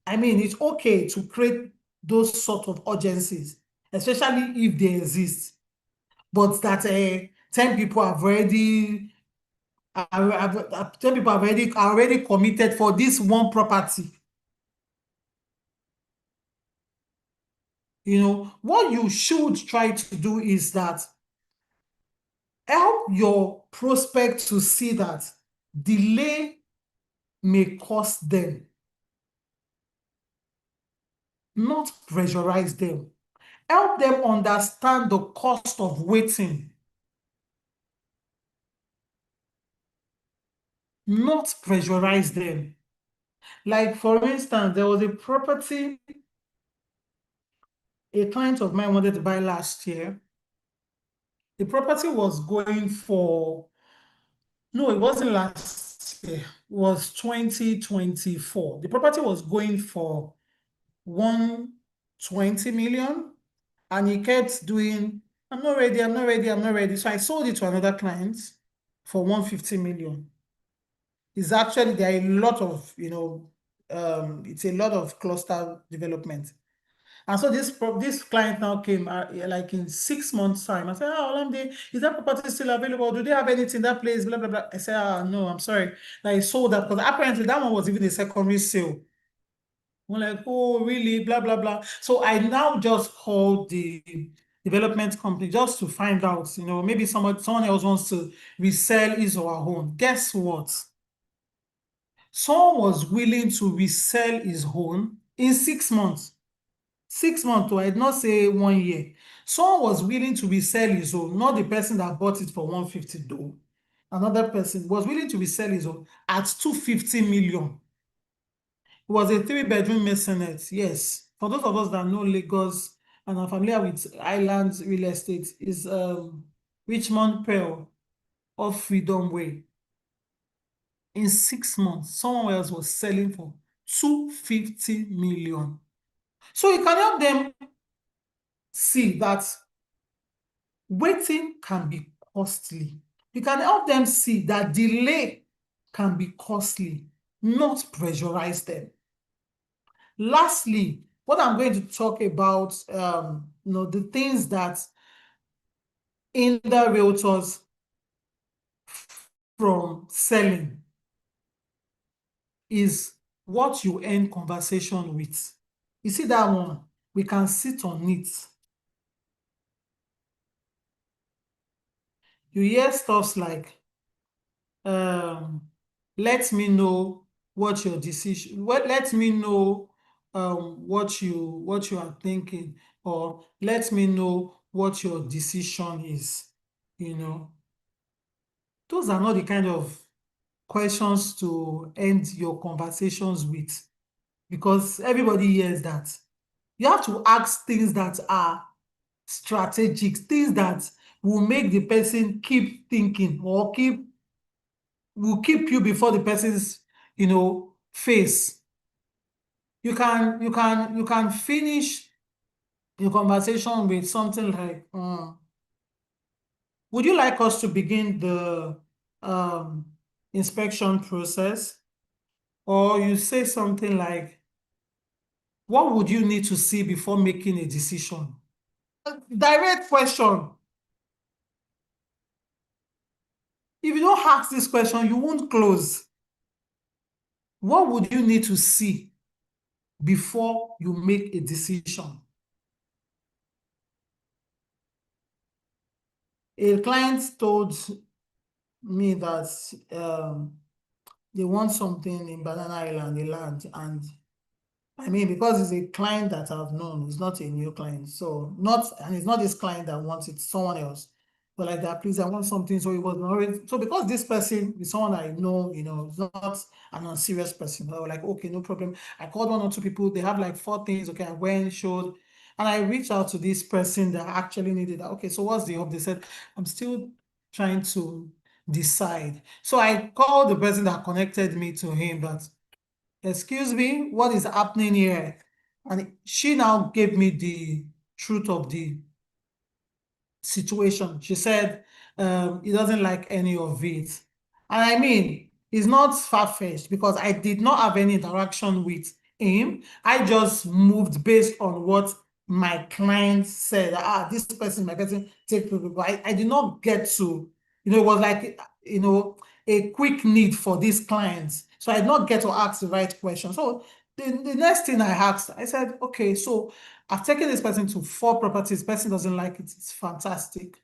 I mean, it's okay to create those sort of urgencies, especially if they exist. But that 10 people have already 10 people are already committed for this one property. What you should try to do is that help your prospect to see that delay may cost them, not pressurize them. Help them understand the cost of waiting, not pressurize them. Like, for instance, there was a property a client of mine wanted to buy last year. The property was going for, no, it wasn't last year, it was 2024. The property was going for 120 million, and he kept doing, I'm not ready, I'm not ready, I'm not ready. So I sold it to another client for 150 million. It's actually, there are a lot of, it's a lot of cluster development. And so this client now came like in 6 months' time. I said, Olamide, is that property still available? Do they have anything in that place? Blah, blah, blah. I said, no, I'm sorry. Like, I sold that because apparently that one was even a secondary sale. I'm like, oh, really? Blah, blah, blah. So I now just called the development company just to find out, maybe someone else wants to resell his or her home. Guess what? Someone was willing to resell his home in 6 months. 6 months, I did not say 1 year. Someone was willing to resell his home, not the person that bought it for 150 though. Another person was willing to resell his home at 250 million. It was a 3-bedroom maisonette. Yes. For those of us that know Lagos and are familiar with island real estate, is Richmond Pearl off Freedom Way. In 6 months, someone else was selling for 250 million. So you can help them see that waiting can be costly. You can help them see that delay can be costly, not pressurize them. Lastly, what I'm going to talk about, the things that hinder realtors from selling is what you end conversation with. You see that one? We can sit on it. You hear stuff like, let me know what your decision, let me know what you are thinking, or let me know what your decision is. Those are not the kind of questions to end your conversations with, because everybody hears that. You have to ask things that are strategic, things that will make the person keep thinking, or will keep you before the person's face. You can finish your conversation with something like, would you like us to begin the inspection process? Or you say something like, what would you need to see before making a decision? Direct question. If you don't ask this question, you won't close. What would you need to see before you make a decision? A client told me that they want something in Banana Island, a land, and I mean, because it's a client that I've known, it's not a new client. So it's not this client that wants it, someone else. But like that, please, I want something. So it was already, so because this person is someone I know, it's not an unserious person. I was like, okay, no problem. I called 1 or 2 people, they have like 4 things. Okay, I went, showed, and I reached out to this person that actually needed that. Okay, so what's the hope? They said, I'm still trying to decide. So I called the person that connected me to him, that, excuse me, what is happening here? And she now gave me the truth of the situation. She said he doesn't like any of it. And I mean, it's not far-fetched because I did not have any interaction with him. I just moved based on what my client said. This person, my person, take people. I did not get to, it was like, a quick need for these clients. So I did not get to ask the right question. So the next thing I asked, I said, okay, so I've taken this person to 4 properties. Person doesn't like it. It's fantastic.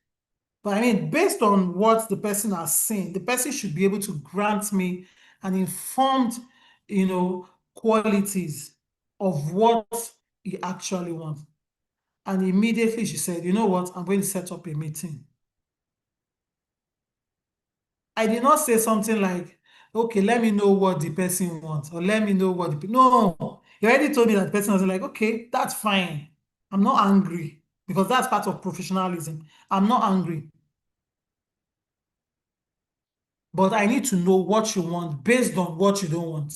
But I mean, based on what the person has seen, the person should be able to grant me an informed, qualities of what he actually wants. And immediately she said, you know what, I'm going to set up a meeting. I did not say something like, okay, let me know what the person wants, or let me know what the no. You already told me that the person was like, okay, that's fine. I'm not angry because that's part of professionalism. I'm not angry. But I need to know what you want based on what you don't want.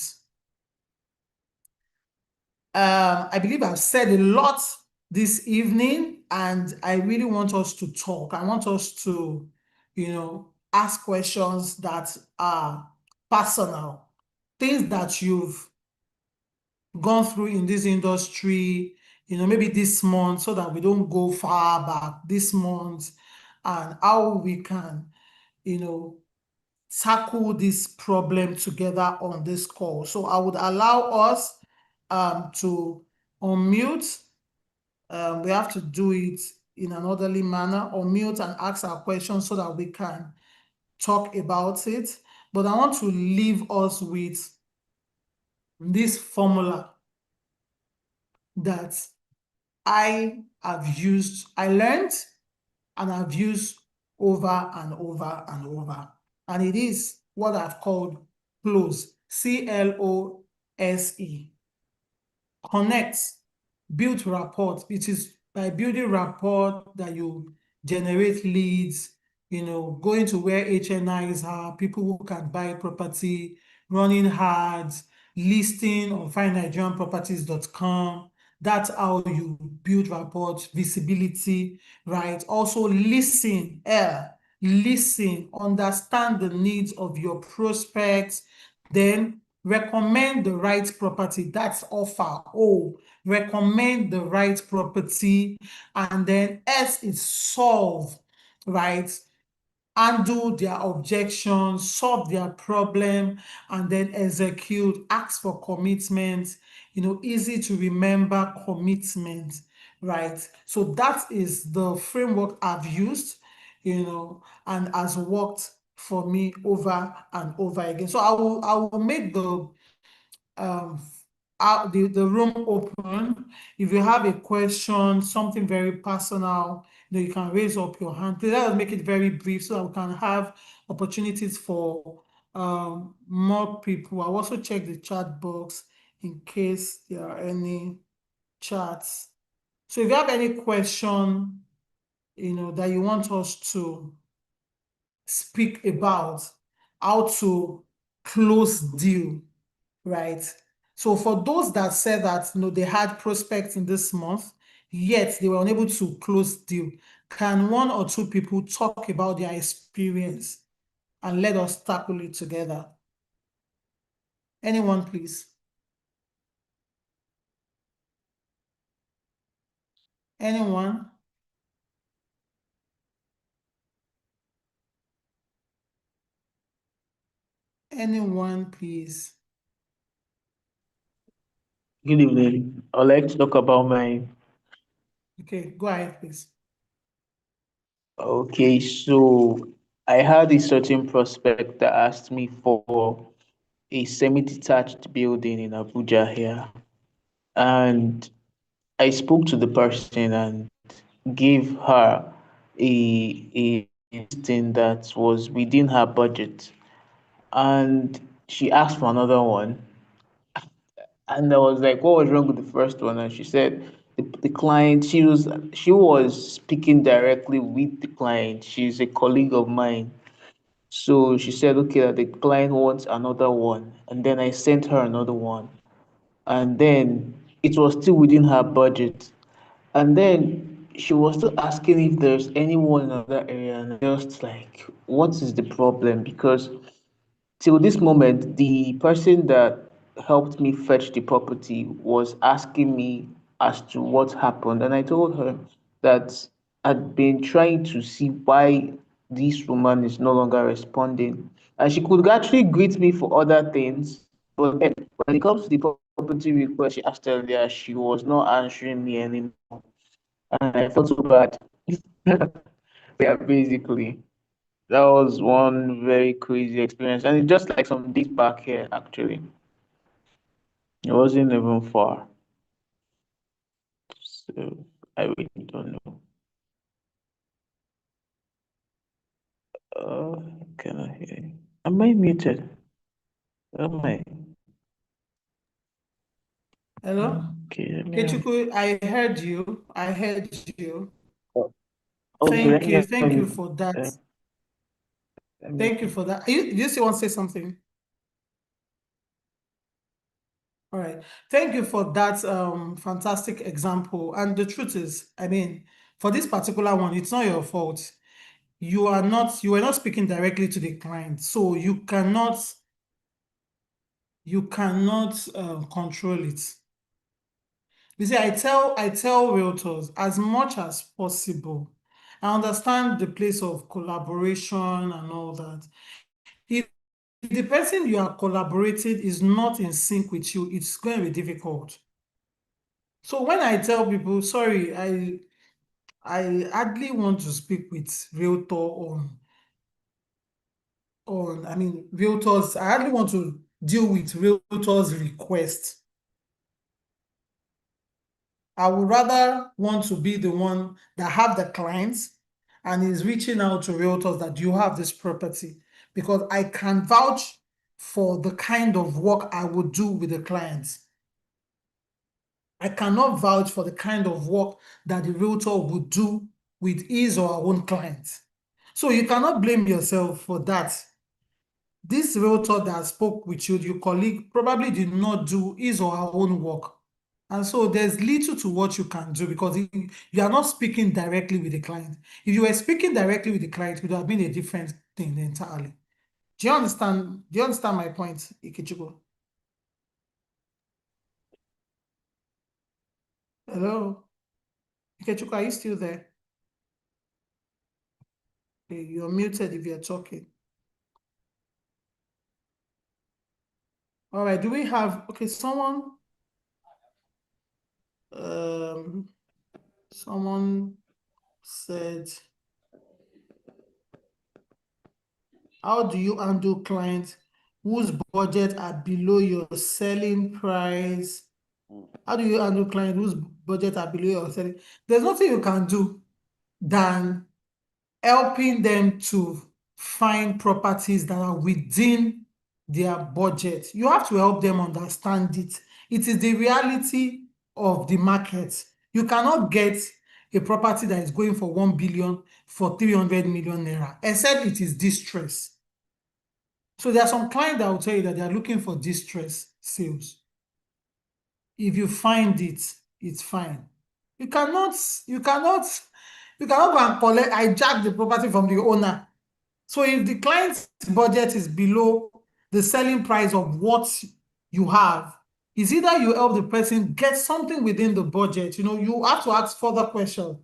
I believe I've said a lot this evening, and I really want us to talk. I want us to, ask questions that are personal, things that you've gone through in this industry, maybe this month, so that we don't go far back this month, and how we can, tackle this problem together on this call. So I would allow us to unmute. We have to do it in an orderly manner, unmute and ask our questions so that we can talk about it. But I want to leave us with this formula that I learned and I've used over and over and over. And it is what I've called CLOSE, CLOSE. Connect, build rapport. It is by building rapport that you generate leads, going to where HNIs are, people who can buy property, running ads, listing on findnigerianproperties.com. That's how you build rapport, visibility, right? Also listen, listen, understand the needs of your prospects, then recommend the right property. That's offer. Recommend the right property. And then S is solve, right? Handle their objections, solve their problem, and then execute, ask for commitment, easy to remember commitment, right? So that is the framework I've used, and has worked for me over and over again. So I will make um the room open. If you have a question, something very personal, you can raise up your hand. Please let us make it very brief so that we can have opportunities for more people. I'll also check the chat box in case there are any chats. So if you have any question, that you want us to speak about, how to close deal, right? So for those that said that they had prospects in this month, yet they were unable to close deal, can 1 or 2 people talk about their experience and let us tackle it together? Anyone, please? Anyone? Anyone, please? Good evening. I'd like to talk about mine. Okay, go ahead, please. Okay, so I had a certain prospect that asked me for a semi-detached building in Abuja here. And I spoke to the person and gave her a listing that was within her budget. And she asked for another one. And I was like, what was wrong with the first one? And she said the client, she was speaking directly with the client. She's a colleague of mine. So she said, okay, that the client wants another one. And then I sent her another one. And then it was still within her budget. And then she was still asking if there's anyone in another area, and I just like, what is the problem? Because till this moment, the person that helped me fetch the property was asking me as to what happened. And I told her that I'd been trying to see why this woman is no longer responding. And she could actually greet me for other things. But then when it comes to the property request she asked earlier, she was not answering me anymore. And I felt so bad. Yeah, basically. That was one very crazy experience. And it's just like some days back here, actually. It wasn't even far. So I really don't know. Uh, can I hear you? Am I muted? Am I? Hello? Okay, let me. Kechuku, I heard you. I heard you. Oh, okay, let Thank me. you. Thank you for that. Let me. Thank you for that. You still want to say something? All right. Thank you for that fantastic example. And the truth is, I mean, for this particular one, it's not your fault. You were not speaking directly to the client, so you cannot control it. You see, I tell realtors as much as possible. I understand the place of collaboration and all that. If the person you are collaborating is not in sync with you, it's going to be difficult. So when I tell people, sorry, I hardly want to speak with realtor I mean realtors. I hardly want to deal with realtors' requests. I would rather want to be the one that have the clients and is reaching out to realtors that you have this property, because I can vouch for the kind of work I would do with the clients. I cannot vouch for the kind of work that the realtor would do with his or her own clients. So you cannot blame yourself for that. This realtor that spoke with you, your colleague, probably did not do his or her own work. And so there's little to what you can do, because you are not speaking directly with the client. If you were speaking directly with the client, it would have been a different thing entirely. Do you understand? Do you understand my point, Ikechukwu? Hello? Ikechukwu, are you still there? Okay, you're muted if you're talking. All right, do we have, okay, someone said, how do you handle clients whose budget are below your selling price? How do you handle clients whose budget are below your selling? There's nothing you can do than helping them to find properties that are within their budget. You have to help them understand it. It is the reality of the market. You cannot get a property that is going for 1 billion for 300 million naira, except it is distress. So there are some clients that will tell you that they are looking for distress sales. If you find it, it's fine. You cannot go and hijack the property from the owner. So if the client's budget is below the selling price of what you have, it's either you help the person get something within the budget. You have to ask further questions.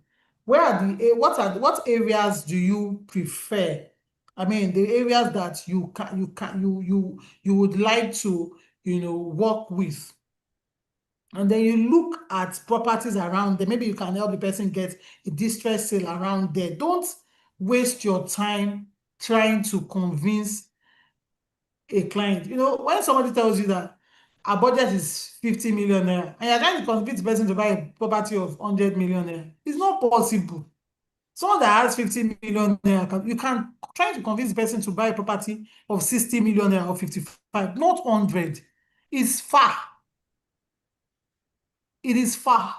What areas do you prefer? I mean, the areas that you would like to work with. And then you look at properties around there. Maybe you can help the person get a distress sale around there. Don't waste your time trying to convince a client. When somebody tells you that our budget is 50 million naira and you're trying to convince the person to buy a property of 100 million naira, it's not possible. Someone that has 50 million naira, you can try to convince the person to buy a property of 60 million naira or 55, not 100. It's far. It is far.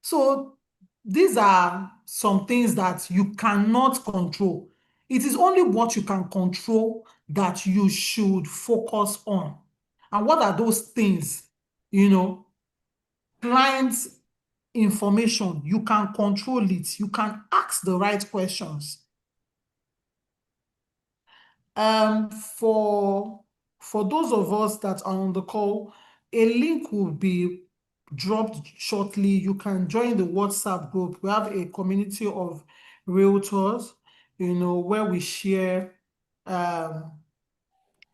So these are some things that you cannot control. It is only what you can control that you should focus on. And what are those things? client's information, you can control it. You can ask the right questions. For those of us that are on the call, a link will be dropped shortly. You can join the WhatsApp group. We have a community of realtors, where we share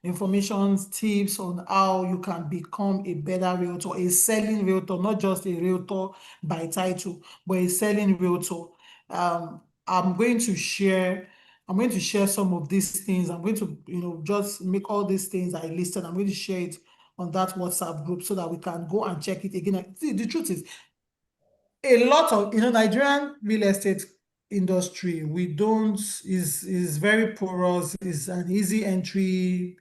information, tips on how you can become a better realtor, a selling realtor, not just a realtor by title, but a selling realtor. I'm going to share some of these things. I'm going to, just make all these things I listed. I'm going to share it on that WhatsApp group so that we can go and check it again. See, the truth is, a lot of Nigerian real estate industry, is very porous, is an easy entry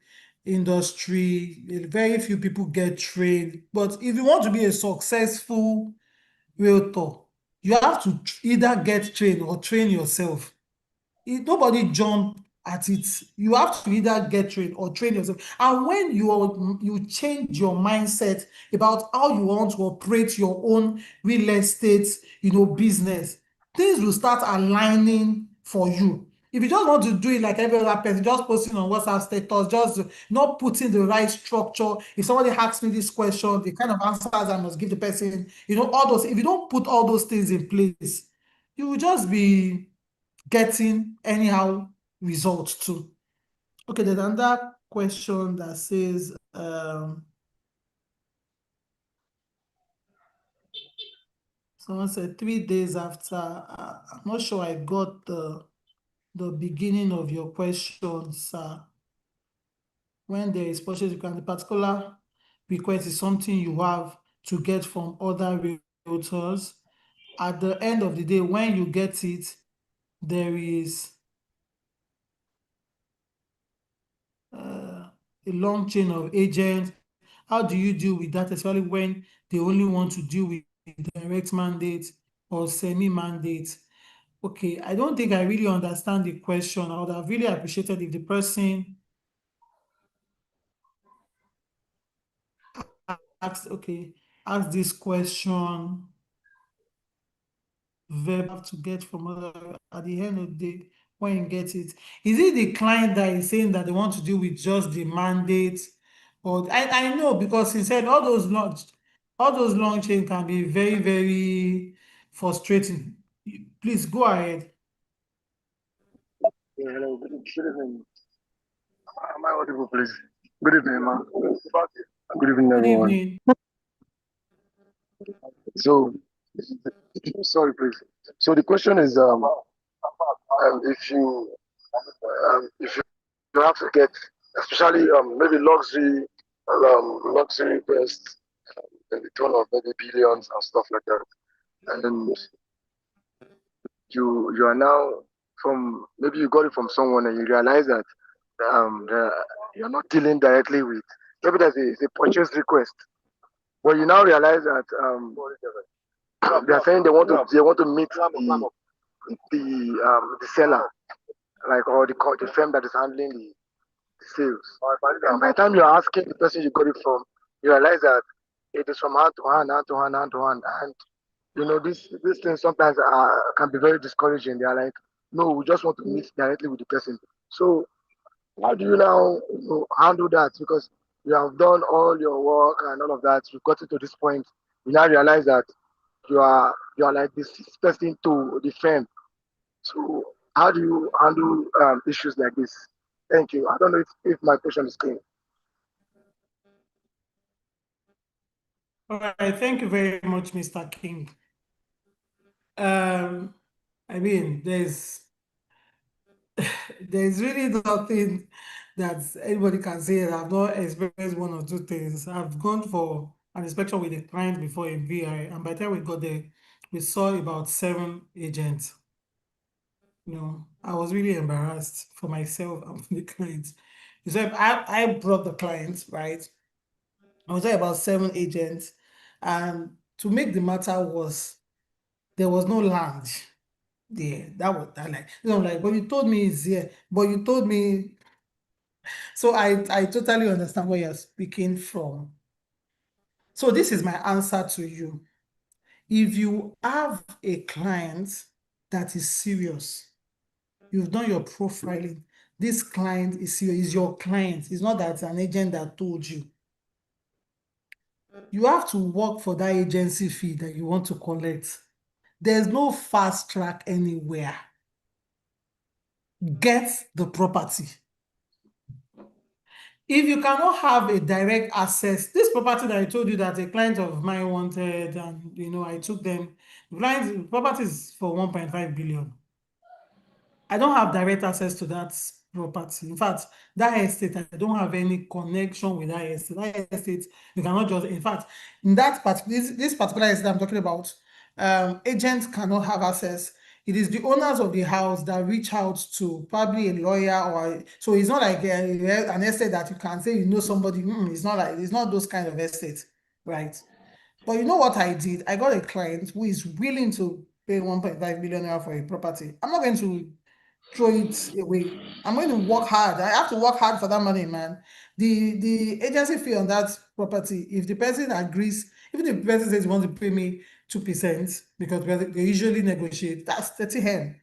industry. Very few people get trained. But if you want to be a successful realtor, you have to either get trained or train yourself. Nobody jump at it. You have to either get trained or train yourself. And when you change your mindset about how you want to operate your own real estate, business, things will start aligning for you. If you just want to do it like every other person, just posting on WhatsApp status, just not putting the right structure. If somebody asks me this question, the kind of answers I must give the person, all those. If you don't put all those things in place, you will just be getting anyhow results too. Okay, there's another question that says, someone said 3 days after. I'm not sure I got the beginning of your question, sir. When there is purchase requirement, the particular request is something you have to get from other realtors. At the end of the day, when you get it, there is a long chain of agents. How do you deal with that, especially when they only want to deal with direct mandates or semi-mandates? Okay, I don't think I really understand the question. I would have really appreciated if the person asked this question verbal to get from other. At the end of the day, when you get it, is it the client that is saying that they want to deal with just the mandate? Or I know, because he said all those long chain can be very, very frustrating. Please go ahead. Yeah, hello, good evening. Am I audible, please? Good evening, ma. Good evening, Good everyone. evening. So, sorry, please. So the question is, if you have to get, especially maybe luxury best, in the tone of maybe billions and stuff like that, and you are now from, maybe you got it from someone and you realize that you're not dealing directly with, maybe there's a purchase request, but you now realize that they are saying they want to meet the seller, like, or the firm that is handling the sales. And by the time you're asking the person you got it from, you realize that it is from hand to hand, and this thing sometimes can be very discouraging. They are like, no, we just want to meet directly with the person. So how do you now handle that? Because you have done all your work and all of that, you've gotten to this point, you now realize that you are like the sixth person to the firm. So how do you handle issues like this? Thank you. I don't know if my question is clear. All right, thank you very much, Mr. King. I mean, there's really nothing that anybody can say that I've not experienced one or two things. I've gone for an inspection with a client before in VI, and by the time we got there, we saw about 7 agents. I was really embarrassed for myself and for the clients. So I brought the clients, right? I was there about 7 agents, and to make the matter worse, there was no land there. That was that, like, like, but you told me it's here, but you told me. So I totally understand where you're speaking from. So this is my answer to you. If you have a client that is serious, you've done your profiling, this client is serious, is your client. It's not that it's an agent that told you. You have to work for that agency fee that you want to collect. There's no fast track anywhere. Get the property. If you cannot have a direct access, this property that I told you that a client of mine wanted, and I took them, the property is for 1.5 billion. I don't have direct access to that property. In fact, that estate, I don't have any connection with that estate. That estate, you cannot just, in fact, in that this particular estate I'm talking about, agents cannot have access. It is the owners of the house that reach out to probably a lawyer, so it's not like an estate that you can say somebody. It's not those kind of estates, right? But you know what I did? I got a client who is willing to pay 1.5 million naira for a property. I'm not going to throw it away. I'm going to work hard. I have to work hard for that money, man. The agency fee on that property, if the person agrees, even if the person says he wants to pay me 2%, because they usually negotiate, that's 30M.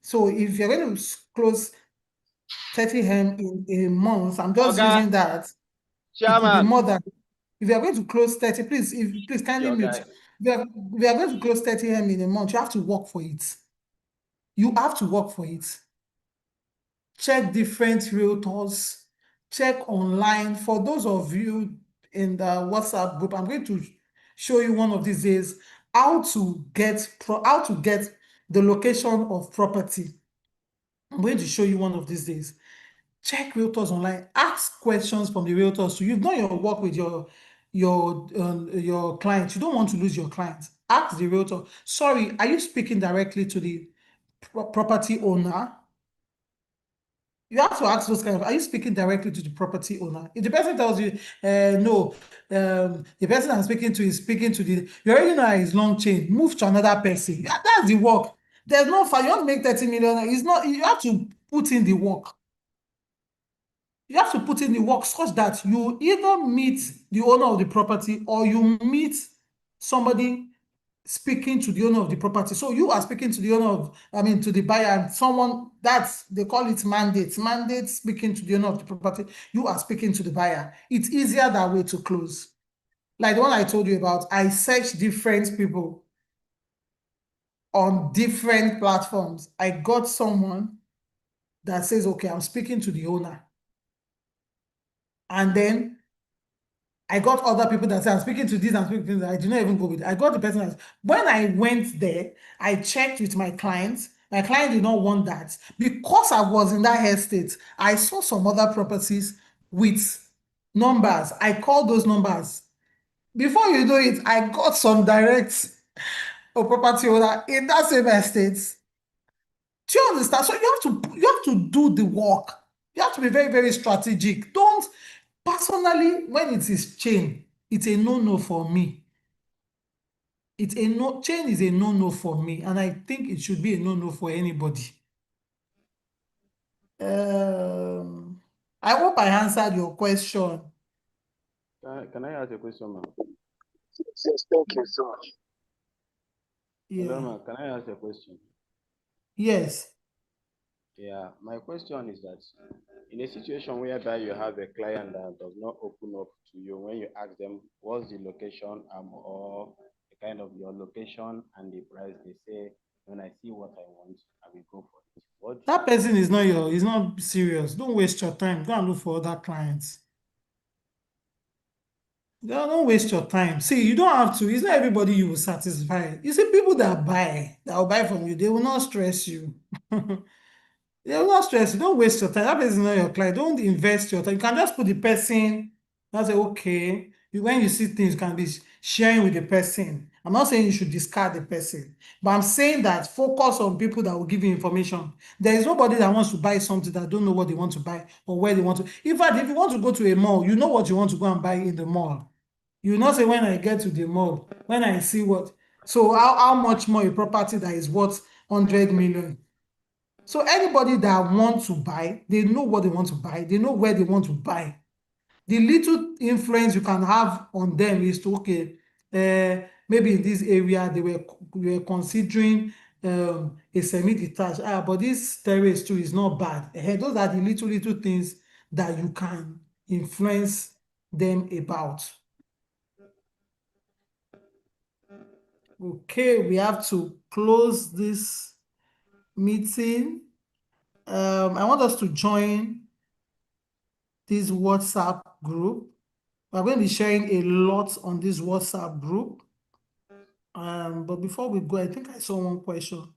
So if you're going to close 30M in a month, I'm just using that. It could be more than. If you are going to close 30, please kindly mute. We are going to close 30M in a month. You have to work for it. You have to work for it. Check different realtors, check online. For those of you in the WhatsApp group, I'm going to show you one of these days how to get the location of property. I'm going to show you one of these days. Check realtors online, ask questions from the realtors. So you've done your work with your client. You don't want to lose your client. Ask the realtor, sorry, are you speaking directly to the property owner? You have to ask those are you speaking directly to the property owner? If the person tells you, no, the person I'm speaking to is speaking to you already know it's long chain, move to another person. That's the work. There's no fire. You want to make 30 million. It's not, you have to put in the work. You have to put in the work such that you either meet the owner of the property or you meet somebody speaking to the owner of the property. So you are speaking to the to the buyer, and someone they call it mandate speaking to the owner of the property. You are speaking to the buyer. It's easier that way to close. Like the one I told you about, I searched different people on different platforms. I got someone that says, okay, I'm speaking to the owner. And then I got other people that say, I'm speaking to this, I'm speaking to that. I did not even go with it. I got the person that, when I went there, I checked with my clients. My client did not want that. Because I was in that estate, I saw some other properties with numbers. I called those numbers. Before you know it, I got some direct property owner in that same estate. Do you understand? So you have to do the work. You have to be very, very strategic. Don't personally, when it is chain, it's a no-no for me. Chain is a no-no for me, and I think it should be a no-no for anybody. I hope I answered your question. Can I ask a question, ma'am? Yes, thank you so much. Yeah. Hello, ma'am. Can I ask a question? Yes. Yeah, my question is that in a situation whereby you have a client that does not open up to you when you ask them what's the location or the kind of your location and the price, they say, when I see what I want, I will go for it. That person is not serious. Don't waste your time. Go and look for other clients. Don't waste your time. See, you don't have to. It's not everybody you will satisfy. You see, people that will buy from you, they will not stress you. They will not stress you. Don't waste your time. That person is not your client. Don't invest your time. You can just put the person and say, okay. When you see things, you can be sharing with the person. I'm not saying you should discard the person, but I'm saying that focus on people that will give you information. There is nobody that wants to buy something that don't know what they want to buy or where they want to. In fact, if you want to go to a mall, you know what you want to go and buy in the mall. You will not say, when I get to the mall, when I see what. So how much more a property that is worth 100 million? So anybody that wants to buy, they know what they want to buy. They know where they want to buy. The little influence you can have on them is to, okay, maybe in this area they were considering a semi-detached. But this terrace too is not bad. Those are the little things that you can influence them about. Okay, we have to close this meeting. I want us to join this WhatsApp group. We're going to be sharing a lot on this WhatsApp group. But before we go, I think I saw one question.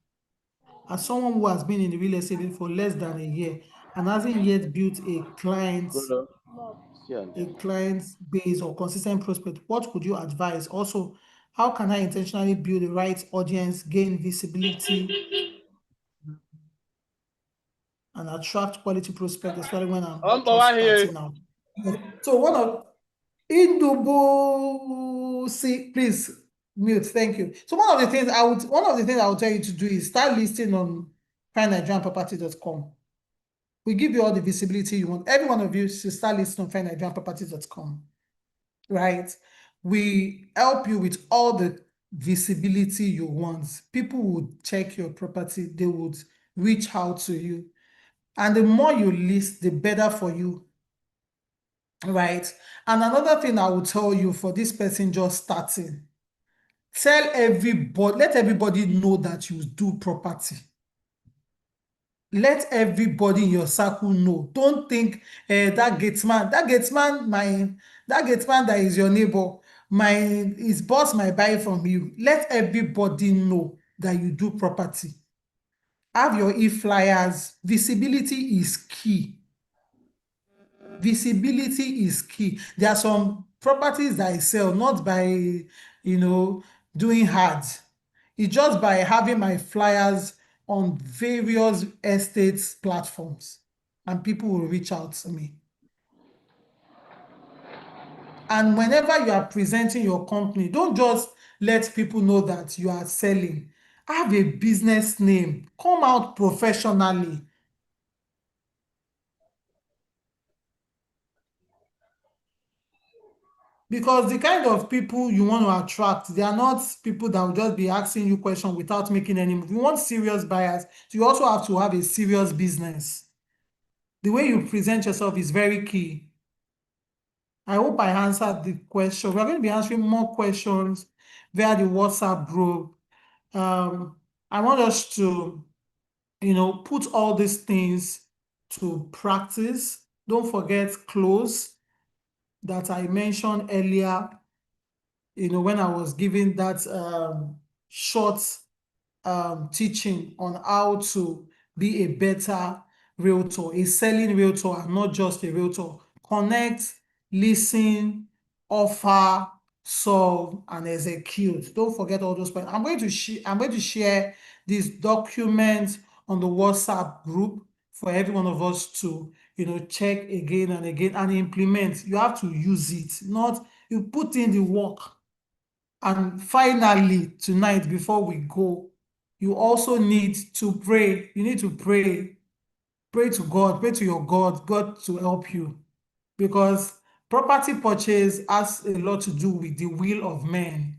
As someone who has been in the real estate for less than a year and hasn't yet built a client base or consistent prospect, what could you advise? Also, how can I intentionally build the right audience, gain visibility, and attract quality prospects, especially when I'm just starting out? So one of Indubu, see, please mute. Thank you. So one of the things I would tell you to do is start listing on finenigerianproperty.com. We give you all the visibility you want. Every one of you should start listing on finenigerianproperty.com, right? We help you with all the visibility you want. People would check your property, they would reach out to you. And the more you list, the better for you, right? And another thing I will tell you for this person just starting, tell everybody, let everybody know that you do property. Let everybody in your circle know. Don't think that gatesman that is your neighbor, his boss might buy from you. Let everybody know that you do property. Have your e-flyers. Visibility is key. Visibility is key. There are some properties that I sell not by, doing hard. It's just by having my flyers on various estates platforms, and people will reach out to me. And whenever you are presenting your company, don't just let people know that you are selling. Have a business name. Come out professionally. Because the kind of people you want to attract, they are not people that will just be asking you questions without making any move. You want serious buyers. So you also have to have a serious business. The way you present yourself is very key. I hope I answered the question. We're going to be answering more questions via the WhatsApp group. I want us to, put all these things to practice. Don't forget close that I mentioned earlier, when I was giving that short teaching on how to be a better realtor, a selling realtor, and not just a realtor. Connect, listen, offer, solve, and execute. Don't forget all those points. I'm going to share this document on the WhatsApp group for every one of us to check again and again and implement. You have to use it, not you put in the work. And finally, tonight, before we go, you also need to pray. You need to pray. Pray to God, pray to your God to help you. Because property purchase has a lot to do with the will of man.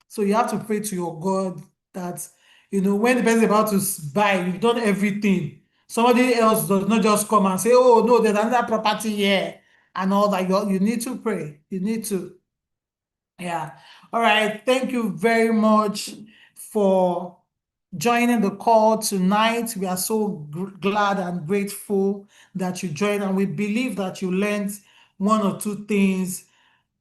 So you have to pray to your God that, when the person is about to buy, you've done everything. Somebody else does not just come and say, oh, no, there's another property here and all that. You need to pray. You need to. Yeah. All right. Thank you very much for joining the call tonight. We are so glad and grateful that you joined, and we believe that you learned one or two things.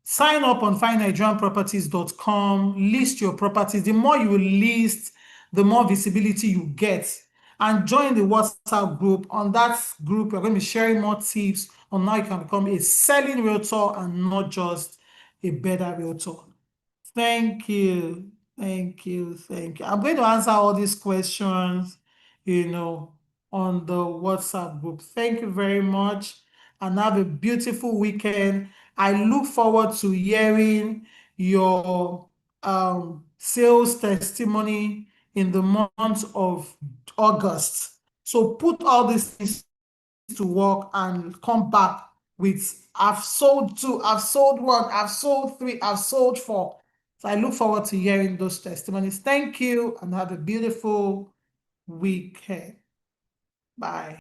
Sign up on finenigerianproperties.com, list your properties. The more you list, the more visibility you get. And join the WhatsApp group. On that group, we're going to be sharing more tips on how you can become a selling realtor and not just a better realtor. Thank you. Thank you. Thank you. I'm going to answer all these questions, on the WhatsApp group. Thank you very much and have a beautiful weekend. I look forward to hearing your sales testimony in the month of August. So put all these things to work and come back with, I've sold 2, I've sold 1, I've sold 3, I've sold 4. So I look forward to hearing those testimonies. Thank you and have a beautiful weekend. Bye.